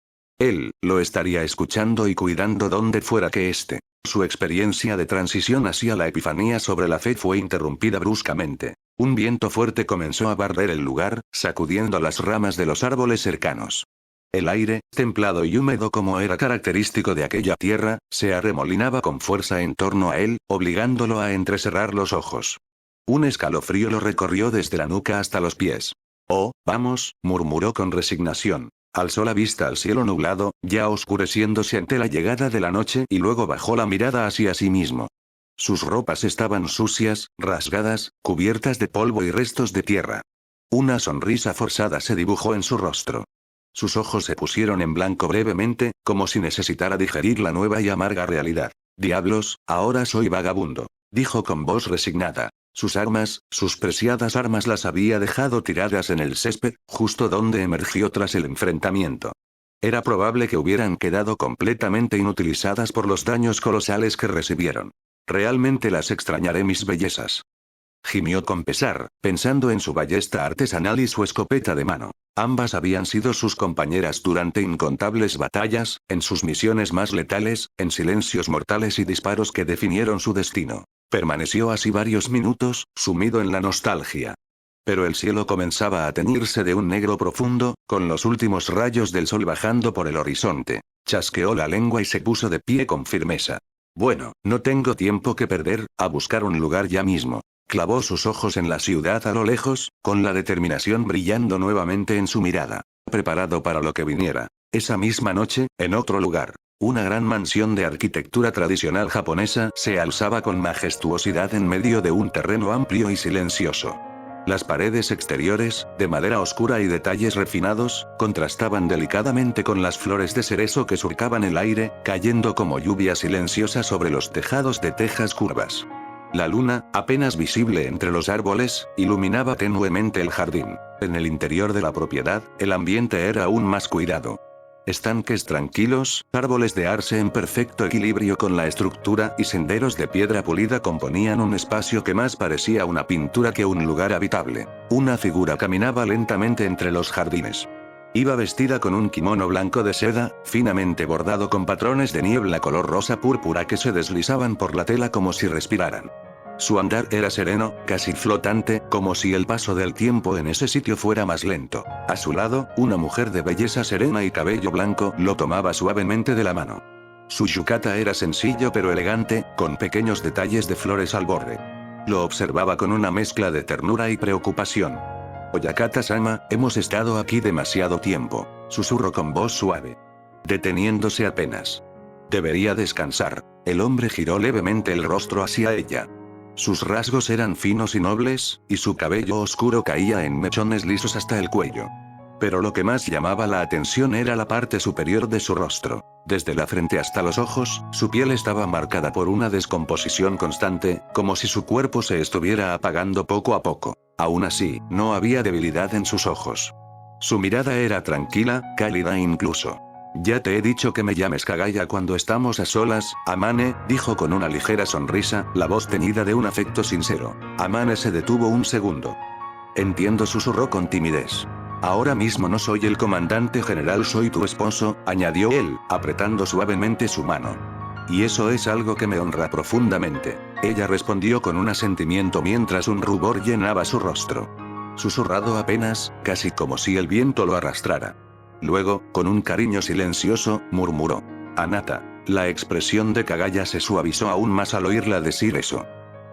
él lo estaría escuchando y cuidando donde fuera que esté. Su experiencia de transición hacia la epifanía sobre la fe fue interrumpida bruscamente. Un viento fuerte comenzó a barrer el lugar, sacudiendo las ramas de los árboles cercanos. El aire, templado y húmedo como era característico de aquella tierra, se arremolinaba con fuerza en torno a él, obligándolo a entrecerrar los ojos. Un escalofrío lo recorrió desde la nuca hasta los pies. Oh, vamos, murmuró con resignación. Alzó la vista al cielo nublado, ya oscureciéndose ante la llegada de la noche, y luego bajó la mirada hacia sí mismo. Sus ropas estaban sucias, rasgadas, cubiertas de polvo y restos de tierra. Una sonrisa forzada se dibujó en su rostro. Sus ojos se pusieron en blanco brevemente, como si necesitara digerir la nueva y amarga realidad. Diablos, ahora soy vagabundo, dijo con voz resignada. Sus armas, sus preciadas armas las había dejado tiradas en el césped, justo donde emergió tras el enfrentamiento. Era probable que hubieran quedado completamente inutilizadas por los daños colosales que recibieron. Realmente las extrañaré, mis bellezas. Gimió con pesar, pensando en su ballesta artesanal y su escopeta de mano. Ambas habían sido sus compañeras durante incontables batallas, en sus misiones más letales, en silencios mortales y disparos que definieron su destino. Permaneció así varios minutos, sumido en la nostalgia. Pero el cielo comenzaba a teñirse de un negro profundo, con los últimos rayos del sol bajando por el horizonte. Chasqueó la lengua y se puso de pie con firmeza. Bueno, no tengo tiempo que perder, a buscar un lugar ya mismo. Clavó sus ojos en la ciudad a lo lejos, con la determinación brillando nuevamente en su mirada. Preparado para lo que viniera. Esa misma noche, en otro lugar. Una gran mansión de arquitectura tradicional japonesa se alzaba con majestuosidad en medio de un terreno amplio y silencioso. Las paredes exteriores, de madera oscura y detalles refinados, contrastaban delicadamente con las flores de cerezo que surcaban el aire, cayendo como lluvia silenciosa sobre los tejados de tejas curvas. La luna, apenas visible entre los árboles, iluminaba tenuemente el jardín. En el interior de la propiedad, el ambiente era aún más cuidado. Estanques tranquilos, árboles de arce en perfecto equilibrio con la estructura y senderos de piedra pulida componían un espacio que más parecía una pintura que un lugar habitable. Una figura caminaba lentamente entre los jardines. Iba vestida con un kimono blanco de seda, finamente bordado con patrones de niebla color rosa púrpura que se deslizaban por la tela como si respiraran. Su andar era sereno, casi flotante, como si el paso del tiempo en ese sitio fuera más lento. A su lado, una mujer de belleza serena y cabello blanco lo tomaba suavemente de la mano. Su yukata era sencillo pero elegante, con pequeños detalles de flores al borde. Lo observaba con una mezcla de ternura y preocupación. «Oyakata-sama, hemos estado aquí demasiado tiempo», susurró con voz suave. Deteniéndose apenas. «Debería descansar». El hombre giró levemente el rostro hacia ella. Sus rasgos eran finos y nobles, y su cabello oscuro caía en mechones lisos hasta el cuello. Pero lo que más llamaba la atención era la parte superior de su rostro. Desde la frente hasta los ojos, su piel estaba marcada por una descomposición constante, como si su cuerpo se estuviera apagando poco a poco. Aún así, no había debilidad en sus ojos. Su mirada era tranquila, cálida incluso. «Ya te he dicho que me llames Kagaya cuando estamos a solas, Amane», dijo con una ligera sonrisa, la voz teñida de un afecto sincero. Amane se detuvo un segundo. «Entiendo», susurró con timidez. «Ahora mismo no soy el comandante general, soy tu esposo», añadió él, apretando suavemente su mano. «Y eso es algo que me honra profundamente». Ella respondió con un asentimiento mientras un rubor llenaba su rostro. Susurrado apenas, casi como si el viento lo arrastrara. Luego, con un cariño silencioso, murmuró: «Anata». La expresión de Kagaya se suavizó aún más al oírla decir eso.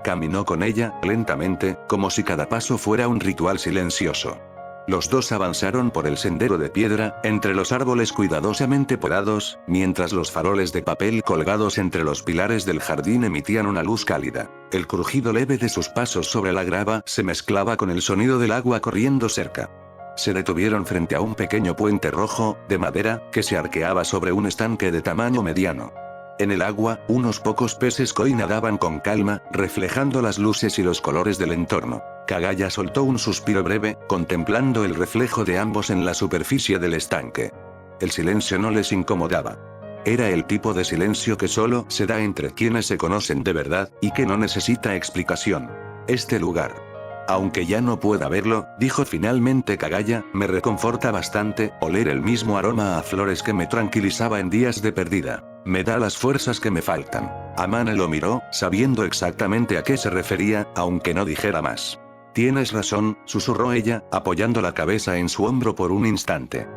Caminó con ella, lentamente, como si cada paso fuera un ritual silencioso. Los dos avanzaron por el sendero de piedra, entre los árboles cuidadosamente podados, mientras los faroles de papel colgados entre los pilares del jardín emitían una luz cálida. El crujido leve de sus pasos sobre la grava se mezclaba con el sonido del agua corriendo cerca. Se detuvieron frente a un pequeño puente rojo, de madera, que se arqueaba sobre un estanque de tamaño mediano. En el agua, unos pocos peces koi nadaban con calma, reflejando las luces y los colores del entorno. Kagaya soltó un suspiro breve, contemplando el reflejo de ambos en la superficie del estanque. El silencio no les incomodaba. Era el tipo de silencio que solo se da entre quienes se conocen de verdad, y que no necesita explicación. Este lugar. Aunque ya no pueda verlo, dijo finalmente Kagaya, me reconforta bastante, oler el mismo aroma a flores que me tranquilizaba en días de pérdida. Me da las fuerzas que me faltan. Amane lo miró, sabiendo exactamente a qué se refería, aunque no dijera más. Tienes razón, susurró ella, apoyando la cabeza en su hombro por un instante.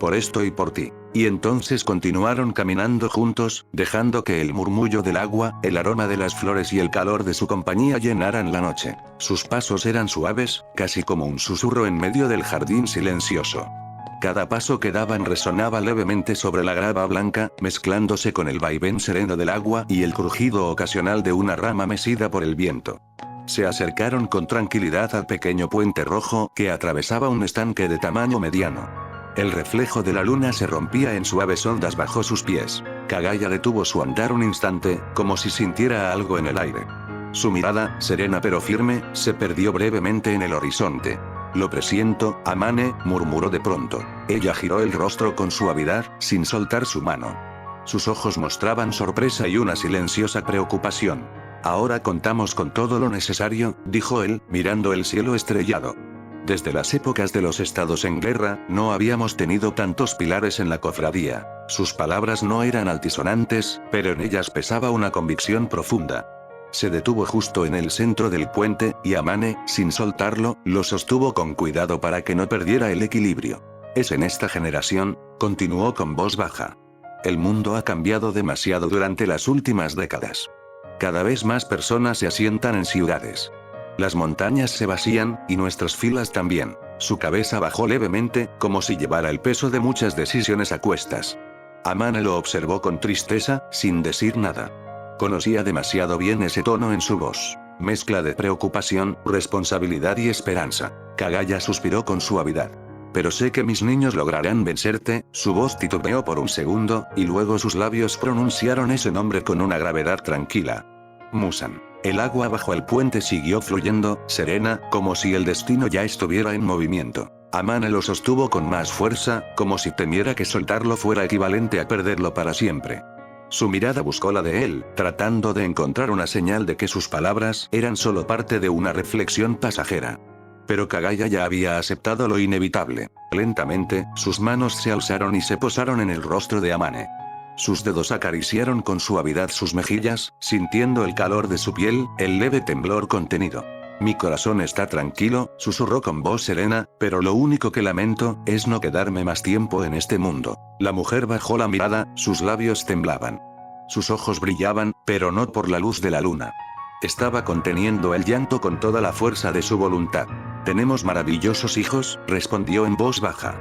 Por esto y por ti. Y entonces continuaron caminando juntos, dejando que el murmullo del agua, el aroma de las flores y el calor de su compañía llenaran la noche. Sus pasos eran suaves, casi como un susurro en medio del jardín silencioso. Cada paso que daban resonaba levemente sobre la grava blanca, mezclándose con el vaivén sereno del agua y el crujido ocasional de una rama mecida por el viento. Se acercaron con tranquilidad al pequeño puente rojo que atravesaba un estanque de tamaño mediano. El reflejo de la luna se rompía en suaves ondas bajo sus pies. Kagaya detuvo su andar un instante, como si sintiera algo en el aire. Su mirada, serena pero firme, se perdió brevemente en el horizonte. Lo presiento, Amane, murmuró de pronto. Ella giró el rostro con suavidad, sin soltar su mano. Sus ojos mostraban sorpresa y una silenciosa preocupación. Ahora contamos con todo lo necesario, dijo él, mirando el cielo estrellado. Desde las épocas de los estados en guerra, no habíamos tenido tantos pilares en la cofradía. Sus palabras no eran altisonantes, pero en ellas pesaba una convicción profunda. Se detuvo justo en el centro del puente, y Amane, sin soltarlo, lo sostuvo con cuidado para que no perdiera el equilibrio. Es en esta generación, continuó con voz baja. El mundo ha cambiado demasiado durante las últimas décadas. Cada vez más personas se asientan en ciudades. Las montañas se vacían, y nuestras filas también. Su cabeza bajó levemente, como si llevara el peso de muchas decisiones a cuestas. Amane lo observó con tristeza, sin decir nada. Conocía demasiado bien ese tono en su voz. Mezcla de preocupación, responsabilidad y esperanza. Kagaya suspiró con suavidad. Pero sé que mis niños lograrán vencerte. Su voz titubeó por un segundo, y luego sus labios pronunciaron ese nombre con una gravedad tranquila. Musan. El agua bajo el puente siguió fluyendo, serena, como si el destino ya estuviera en movimiento. Amane lo sostuvo con más fuerza, como si temiera que soltarlo fuera equivalente a perderlo para siempre. Su mirada buscó la de él, tratando de encontrar una señal de que sus palabras eran solo parte de una reflexión pasajera. Pero Kagaya ya había aceptado lo inevitable. Lentamente, sus manos se alzaron y se posaron en el rostro de Amane. Sus dedos acariciaron con suavidad sus mejillas, sintiendo el calor de su piel, el leve temblor contenido. Mi corazón está tranquilo, susurró con voz serena, pero lo único que lamento es no quedarme más tiempo en este mundo. La mujer bajó la mirada, sus labios temblaban. Sus ojos brillaban, pero no por la luz de la luna. Estaba conteniendo el llanto con toda la fuerza de su voluntad. Tenemos maravillosos hijos, respondió en voz baja.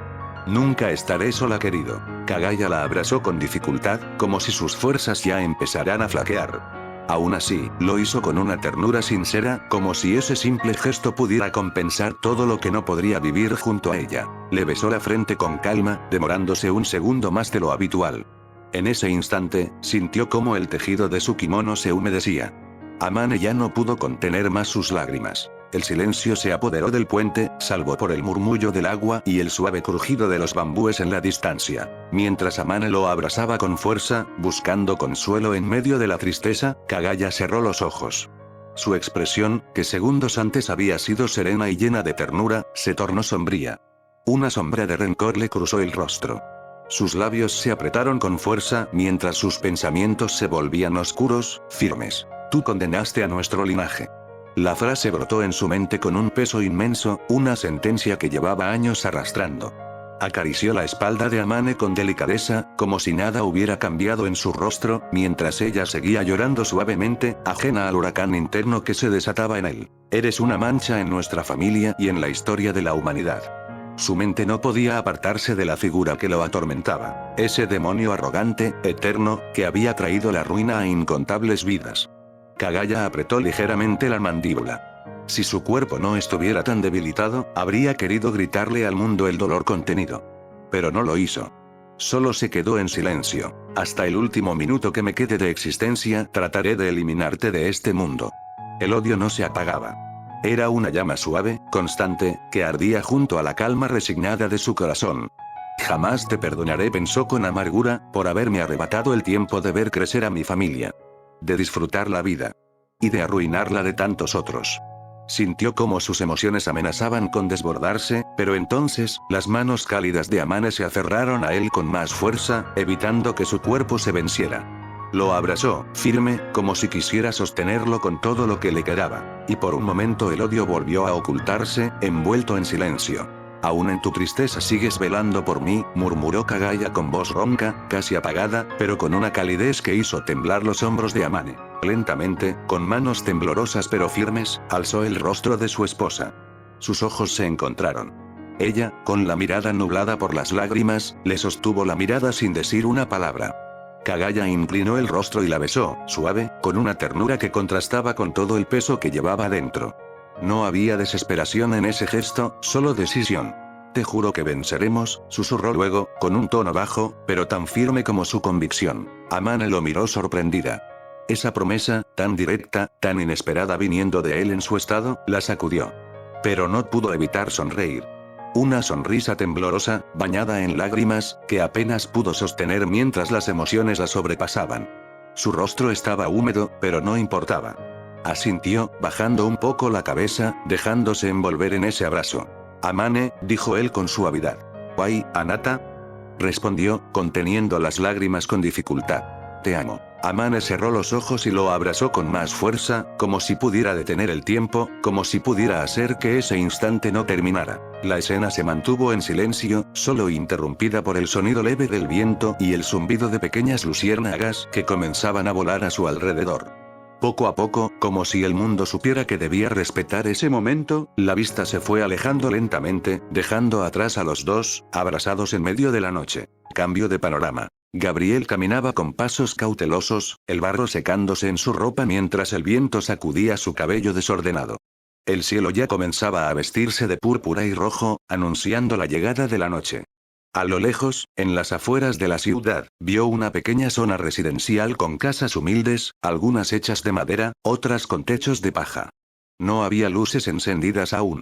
Nunca estaré sola, querido. Kagaya la abrazó con dificultad, como si sus fuerzas ya empezaran a flaquear. Aún así, lo hizo con una ternura sincera, como si ese simple gesto pudiera compensar todo lo que no podría vivir junto a ella. Le besó la frente con calma, demorándose un segundo más de lo habitual. En ese instante, sintió cómo el tejido de su kimono se humedecía. Amane ya no pudo contener más sus lágrimas. El silencio se apoderó del puente, salvo por el murmullo del agua y el suave crujido de los bambúes en la distancia. Mientras Amane lo abrazaba con fuerza, buscando consuelo en medio de la tristeza, Kagaya cerró los ojos. Su expresión, que segundos antes había sido serena y llena de ternura, se tornó sombría. Una sombra de rencor le cruzó el rostro. Sus labios se apretaron con fuerza, mientras sus pensamientos se volvían oscuros, firmes. Tú condenaste a nuestro linaje. La frase brotó en su mente con un peso inmenso, una sentencia que llevaba años arrastrando. Acarició la espalda de Amane con delicadeza, como si nada hubiera cambiado en su rostro, mientras ella seguía llorando suavemente, ajena al huracán interno que se desataba en él. Eres una mancha en nuestra familia y en la historia de la humanidad. Su mente no podía apartarse de la figura que lo atormentaba. Ese demonio arrogante, eterno, que había traído la ruina a incontables vidas. Kagaya apretó ligeramente la mandíbula. Si su cuerpo no estuviera tan debilitado, habría querido gritarle al mundo el dolor contenido. Pero no lo hizo. Solo se quedó en silencio. Hasta el último minuto que me quede de existencia, trataré de eliminarte de este mundo. El odio no se apagaba. Era una llama suave, constante, que ardía junto a la calma resignada de su corazón. Jamás te perdonaré, pensó con amargura, por haberme arrebatado el tiempo de ver crecer a mi familia. De disfrutar la vida. Y de arruinarla de tantos otros. Sintió cómo sus emociones amenazaban con desbordarse, pero entonces, las manos cálidas de Amane se aferraron a él con más fuerza, evitando que su cuerpo se venciera. Lo abrazó, firme, como si quisiera sostenerlo con todo lo que le quedaba. Y por un momento el odio volvió a ocultarse, envuelto en silencio. Aún en tu tristeza sigues velando por mí, murmuró Kagaya con voz ronca, casi apagada, pero con una calidez que hizo temblar los hombros de Amane. Lentamente, con manos temblorosas pero firmes, alzó el rostro de su esposa. Sus ojos se encontraron. Ella, con la mirada nublada por las lágrimas, le sostuvo la mirada sin decir una palabra. Kagaya inclinó el rostro y la besó, suave, con una ternura que contrastaba con todo el peso que llevaba dentro. No había desesperación en ese gesto, solo decisión. Te juro que venceremos, susurró luego, con un tono bajo, pero tan firme como su convicción. Amane lo miró sorprendida. Esa promesa, tan directa, tan inesperada viniendo de él en su estado, la sacudió. Pero no pudo evitar sonreír. Una sonrisa temblorosa, bañada en lágrimas, que apenas pudo sostener mientras las emociones la sobrepasaban. Su rostro estaba húmedo, pero no importaba. Asintió, bajando un poco la cabeza, dejándose envolver en ese abrazo. Amane, dijo él con suavidad. ¿Wai, Anata? Respondió, conteniendo las lágrimas con dificultad. Te amo. Amane cerró los ojos y lo abrazó con más fuerza, como si pudiera detener el tiempo, como si pudiera hacer que ese instante no terminara. La escena se mantuvo en silencio, solo interrumpida por el sonido leve del viento y el zumbido de pequeñas luciérnagas que comenzaban a volar a su alrededor. Poco a poco, como si el mundo supiera que debía respetar ese momento, la vista se fue alejando lentamente, dejando atrás a los dos, abrazados en medio de la noche. Cambio de panorama. Gabriel caminaba con pasos cautelosos, el barro secándose en su ropa mientras el viento sacudía su cabello desordenado. El cielo ya comenzaba a vestirse de púrpura y rojo, anunciando la llegada de la noche. A lo lejos, en las afueras de la ciudad, vio una pequeña zona residencial con casas humildes, algunas hechas de madera, otras con techos de paja. No había luces encendidas aún.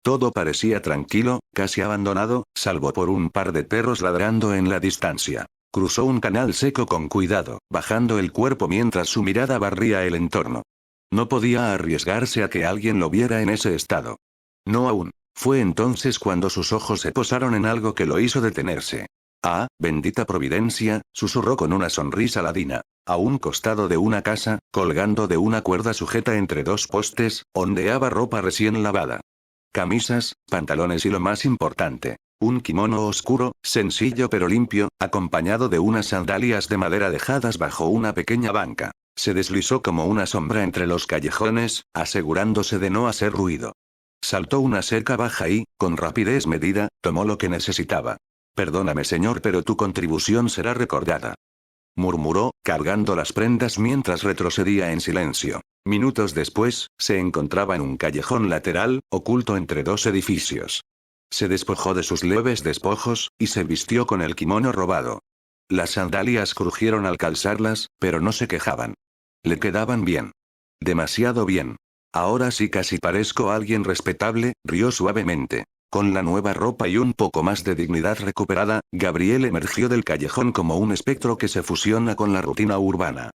Todo parecía tranquilo, casi abandonado, salvo por un par de perros ladrando en la distancia. Cruzó un canal seco con cuidado, bajando el cuerpo mientras su mirada barría el entorno. No podía arriesgarse a que alguien lo viera en ese estado. No aún. Fue entonces cuando sus ojos se posaron en algo que lo hizo detenerse. Ah, bendita providencia, susurró con una sonrisa ladina. A un costado de una casa, colgando de una cuerda sujeta entre dos postes, ondeaba ropa recién lavada. Camisas, pantalones y lo más importante, un kimono oscuro, sencillo pero limpio, acompañado de unas sandalias de madera dejadas bajo una pequeña banca. Se deslizó como una sombra entre los callejones, asegurándose de no hacer ruido. Saltó una cerca baja y, con rapidez medida, tomó lo que necesitaba. Perdóname señor, pero tu contribución será recordada. Murmuró, cargando las prendas mientras retrocedía en silencio. Minutos después, se encontraba en un callejón lateral, oculto entre dos edificios. Se despojó de sus leves despojos, y se vistió con el kimono robado. Las sandalias crujieron al calzarlas, pero no se quejaban. Le quedaban bien. Demasiado bien. Ahora sí casi parezco alguien respetable, rió suavemente. Con la nueva ropa y un poco más de dignidad recuperada, Gabriel emergió del callejón como un espectro que se fusiona con la rutina urbana.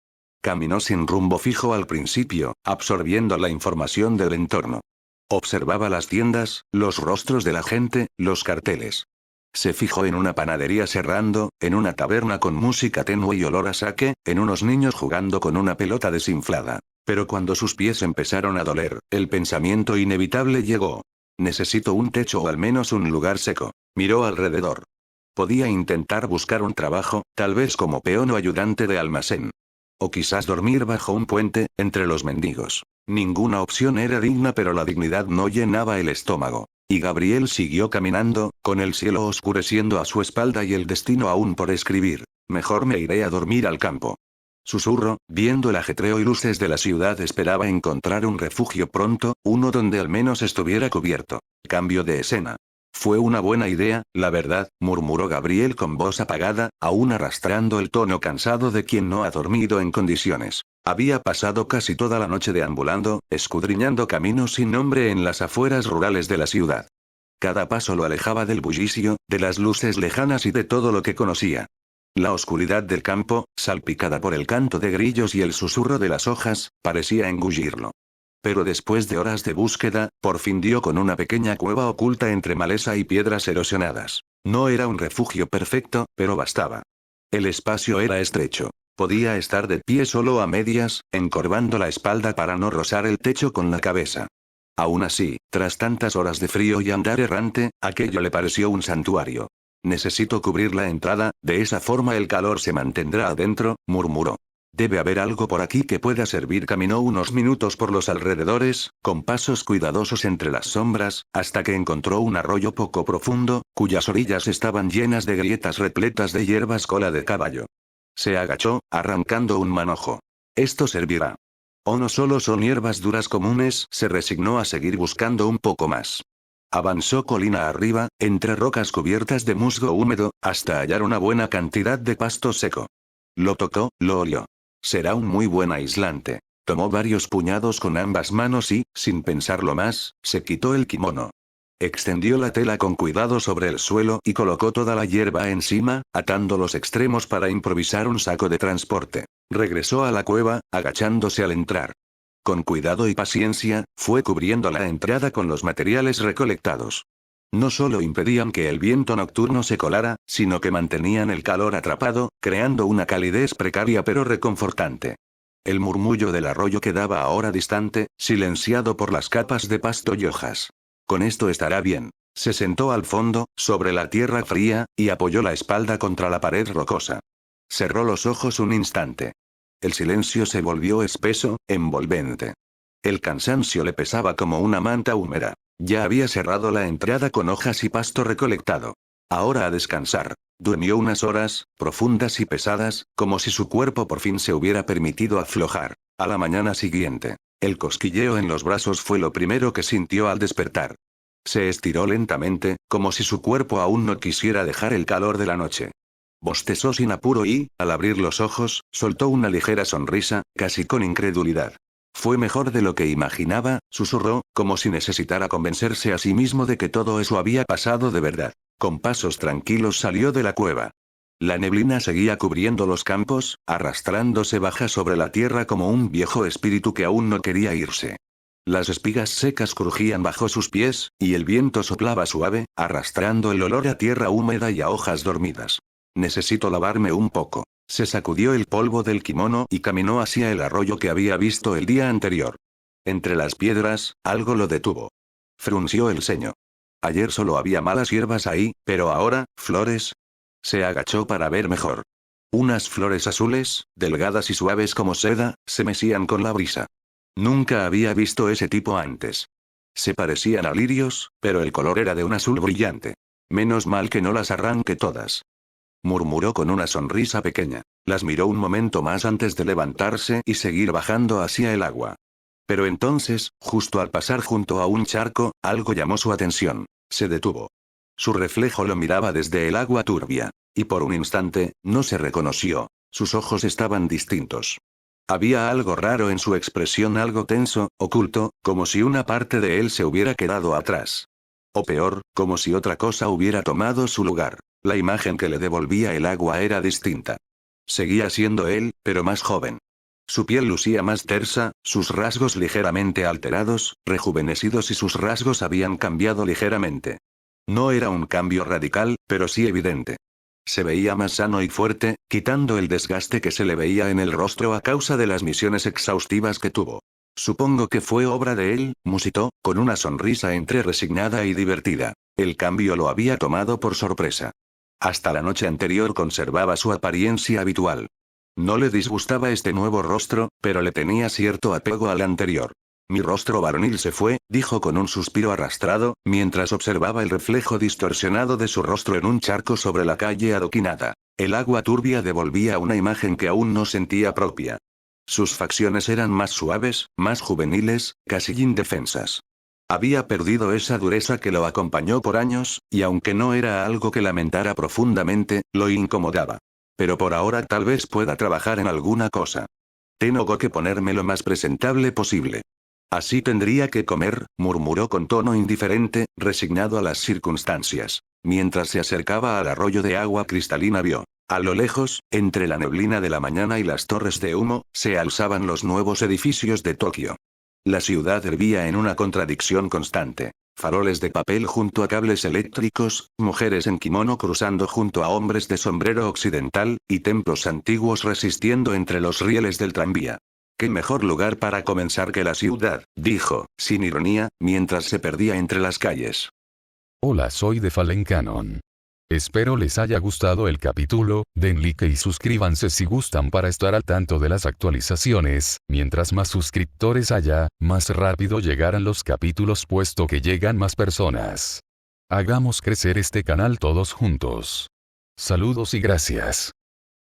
Caminó sin rumbo fijo al principio, absorbiendo la información del entorno. Observaba las tiendas, los rostros de la gente, los carteles. Se fijó en una panadería cerrando, en una taberna con música tenue y olor a sake, en unos niños jugando con una pelota desinflada. Pero cuando sus pies empezaron a doler, el pensamiento inevitable llegó. Necesito un techo o al menos un lugar seco. Miró alrededor. Podía intentar buscar un trabajo, tal vez como peón o ayudante de almacén. O quizás dormir bajo un puente, entre los mendigos. Ninguna opción era digna, pero la dignidad no llenaba el estómago. Y Gabriel siguió caminando, con el cielo oscureciendo a su espalda y el destino aún por escribir. Mejor me iré a dormir al campo. Susurró, viendo el ajetreo y luces de la ciudad. Esperaba encontrar un refugio pronto, uno donde al menos estuviera cubierto. Cambio de escena. Fue una buena idea, la verdad, murmuró Gabriel con voz apagada, aún arrastrando el tono cansado de quien no ha dormido en condiciones. Había pasado casi toda la noche deambulando, escudriñando caminos sin nombre en las afueras rurales de la ciudad. Cada paso lo alejaba del bullicio, de las luces lejanas y de todo lo que conocía. La oscuridad del campo, salpicada por el canto de grillos y el susurro de las hojas, parecía engullirlo. Pero después de horas de búsqueda, por fin dio con una pequeña cueva oculta entre maleza y piedras erosionadas. No era un refugio perfecto, pero bastaba. El espacio era estrecho. Podía estar de pie solo a medias, encorvando la espalda para no rozar el techo con la cabeza. Aún así, tras tantas horas de frío y andar errante, aquello le pareció un santuario. Necesito cubrir la entrada, de esa forma el calor se mantendrá adentro, murmuró. Debe haber algo por aquí que pueda servir. Caminó unos minutos por los alrededores, con pasos cuidadosos entre las sombras, hasta que encontró un arroyo poco profundo, cuyas orillas estaban llenas de grietas repletas de hierbas cola de caballo. Se agachó, arrancando un manojo. Esto servirá. O no solo son hierbas duras comunes, se resignó a seguir buscando un poco más. Avanzó colina arriba, entre rocas cubiertas de musgo húmedo, hasta hallar una buena cantidad de pasto seco. Lo tocó, lo olió. Será un muy buen aislante. Tomó varios puñados con ambas manos y, sin pensarlo más, se quitó el kimono. Extendió la tela con cuidado sobre el suelo y colocó toda la hierba encima, atando los extremos para improvisar un saco de transporte. Regresó a la cueva, agachándose al entrar. Con cuidado y paciencia, fue cubriendo la entrada con los materiales recolectados. No solo impedían que el viento nocturno se colara, sino que mantenían el calor atrapado, creando una calidez precaria pero reconfortante. El murmullo del arroyo quedaba ahora distante, silenciado por las capas de pasto y hojas. Con esto estará bien. Se sentó al fondo, sobre la tierra fría, y apoyó la espalda contra la pared rocosa. Cerró los ojos un instante. El silencio se volvió espeso, envolvente. El cansancio le pesaba como una manta húmeda. Ya había cerrado la entrada con hojas y pasto recolectado. Ahora a descansar. Durmió unas horas, profundas y pesadas, como si su cuerpo por fin se hubiera permitido aflojar. A la mañana siguiente, el cosquilleo en los brazos fue lo primero que sintió al despertar. Se estiró lentamente, como si su cuerpo aún no quisiera dejar el calor de la noche. Bostezó sin apuro y, al abrir los ojos, soltó una ligera sonrisa, casi con incredulidad. Fue mejor de lo que imaginaba, susurró, como si necesitara convencerse a sí mismo de que todo eso había pasado de verdad. Con pasos tranquilos salió de la cueva. La neblina seguía cubriendo los campos, arrastrándose baja sobre la tierra como un viejo espíritu que aún no quería irse. Las espigas secas crujían bajo sus pies, y el viento soplaba suave, arrastrando el olor a tierra húmeda y a hojas dormidas. Necesito lavarme un poco. Se sacudió el polvo del kimono y caminó hacia el arroyo que había visto el día anterior. Entre las piedras, algo lo detuvo. Frunció el ceño. Ayer solo había malas hierbas ahí, pero ahora, flores. Se agachó para ver mejor. Unas flores azules, delgadas y suaves como seda, se mecían con la brisa. Nunca había visto ese tipo antes. Se parecían a lirios, pero el color era de un azul brillante. Menos mal que no las arranqué todas. Murmuró con una sonrisa pequeña. Las miró un momento más antes de levantarse y seguir bajando hacia el agua. Pero entonces, justo al pasar junto a un charco, algo llamó su atención. Se detuvo. Su reflejo lo miraba desde el agua turbia. Y por un instante, no se reconoció. Sus ojos estaban distintos. Había algo raro en su expresión, algo tenso, oculto, como si una parte de él se hubiera quedado atrás. O peor, como si otra cosa hubiera tomado su lugar. La imagen que le devolvía el agua era distinta. Seguía siendo él, pero más joven. Su piel lucía más tersa, sus rasgos ligeramente alterados, rejuvenecidos y sus rasgos habían cambiado ligeramente. No era un cambio radical, pero sí evidente. Se veía más sano y fuerte, quitando el desgaste que se le veía en el rostro a causa de las misiones exhaustivas que tuvo. Supongo que fue obra de él, musitó, con una sonrisa entre resignada y divertida. El cambio lo había tomado por sorpresa. Hasta la noche anterior conservaba su apariencia habitual. No le disgustaba este nuevo rostro, pero le tenía cierto apego al anterior. Mi rostro varonil se fue, dijo con un suspiro arrastrado, mientras observaba el reflejo distorsionado de su rostro en un charco sobre la calle adoquinada. El agua turbia devolvía una imagen que aún no sentía propia. Sus facciones eran más suaves, más juveniles, casi indefensas. Había perdido esa dureza que lo acompañó por años, y aunque no era algo que lamentara profundamente, lo incomodaba. Pero por ahora tal vez pueda trabajar en alguna cosa. Tengo que ponerme lo más presentable posible. Así tendría que comer, murmuró con tono indiferente, resignado a las circunstancias. Mientras se acercaba al arroyo de agua cristalina vio. A lo lejos, entre la neblina de la mañana y las torres de humo, se alzaban los nuevos edificios de Tokio. La ciudad hervía en una contradicción constante. Faroles de papel junto a cables eléctricos, mujeres en kimono cruzando junto a hombres de sombrero occidental, y templos antiguos resistiendo entre los rieles del tranvía. «¿Qué mejor lugar para comenzar que la ciudad?», dijo, sin ironía, mientras se perdía entre las calles. Hola, soy de Fallen Canon. Espero les haya gustado el capítulo, den like y suscríbanse si gustan para estar al tanto de las actualizaciones. Mientras más suscriptores haya, más rápido llegarán los capítulos puesto que llegan más personas. Hagamos crecer este canal todos juntos. Saludos y gracias.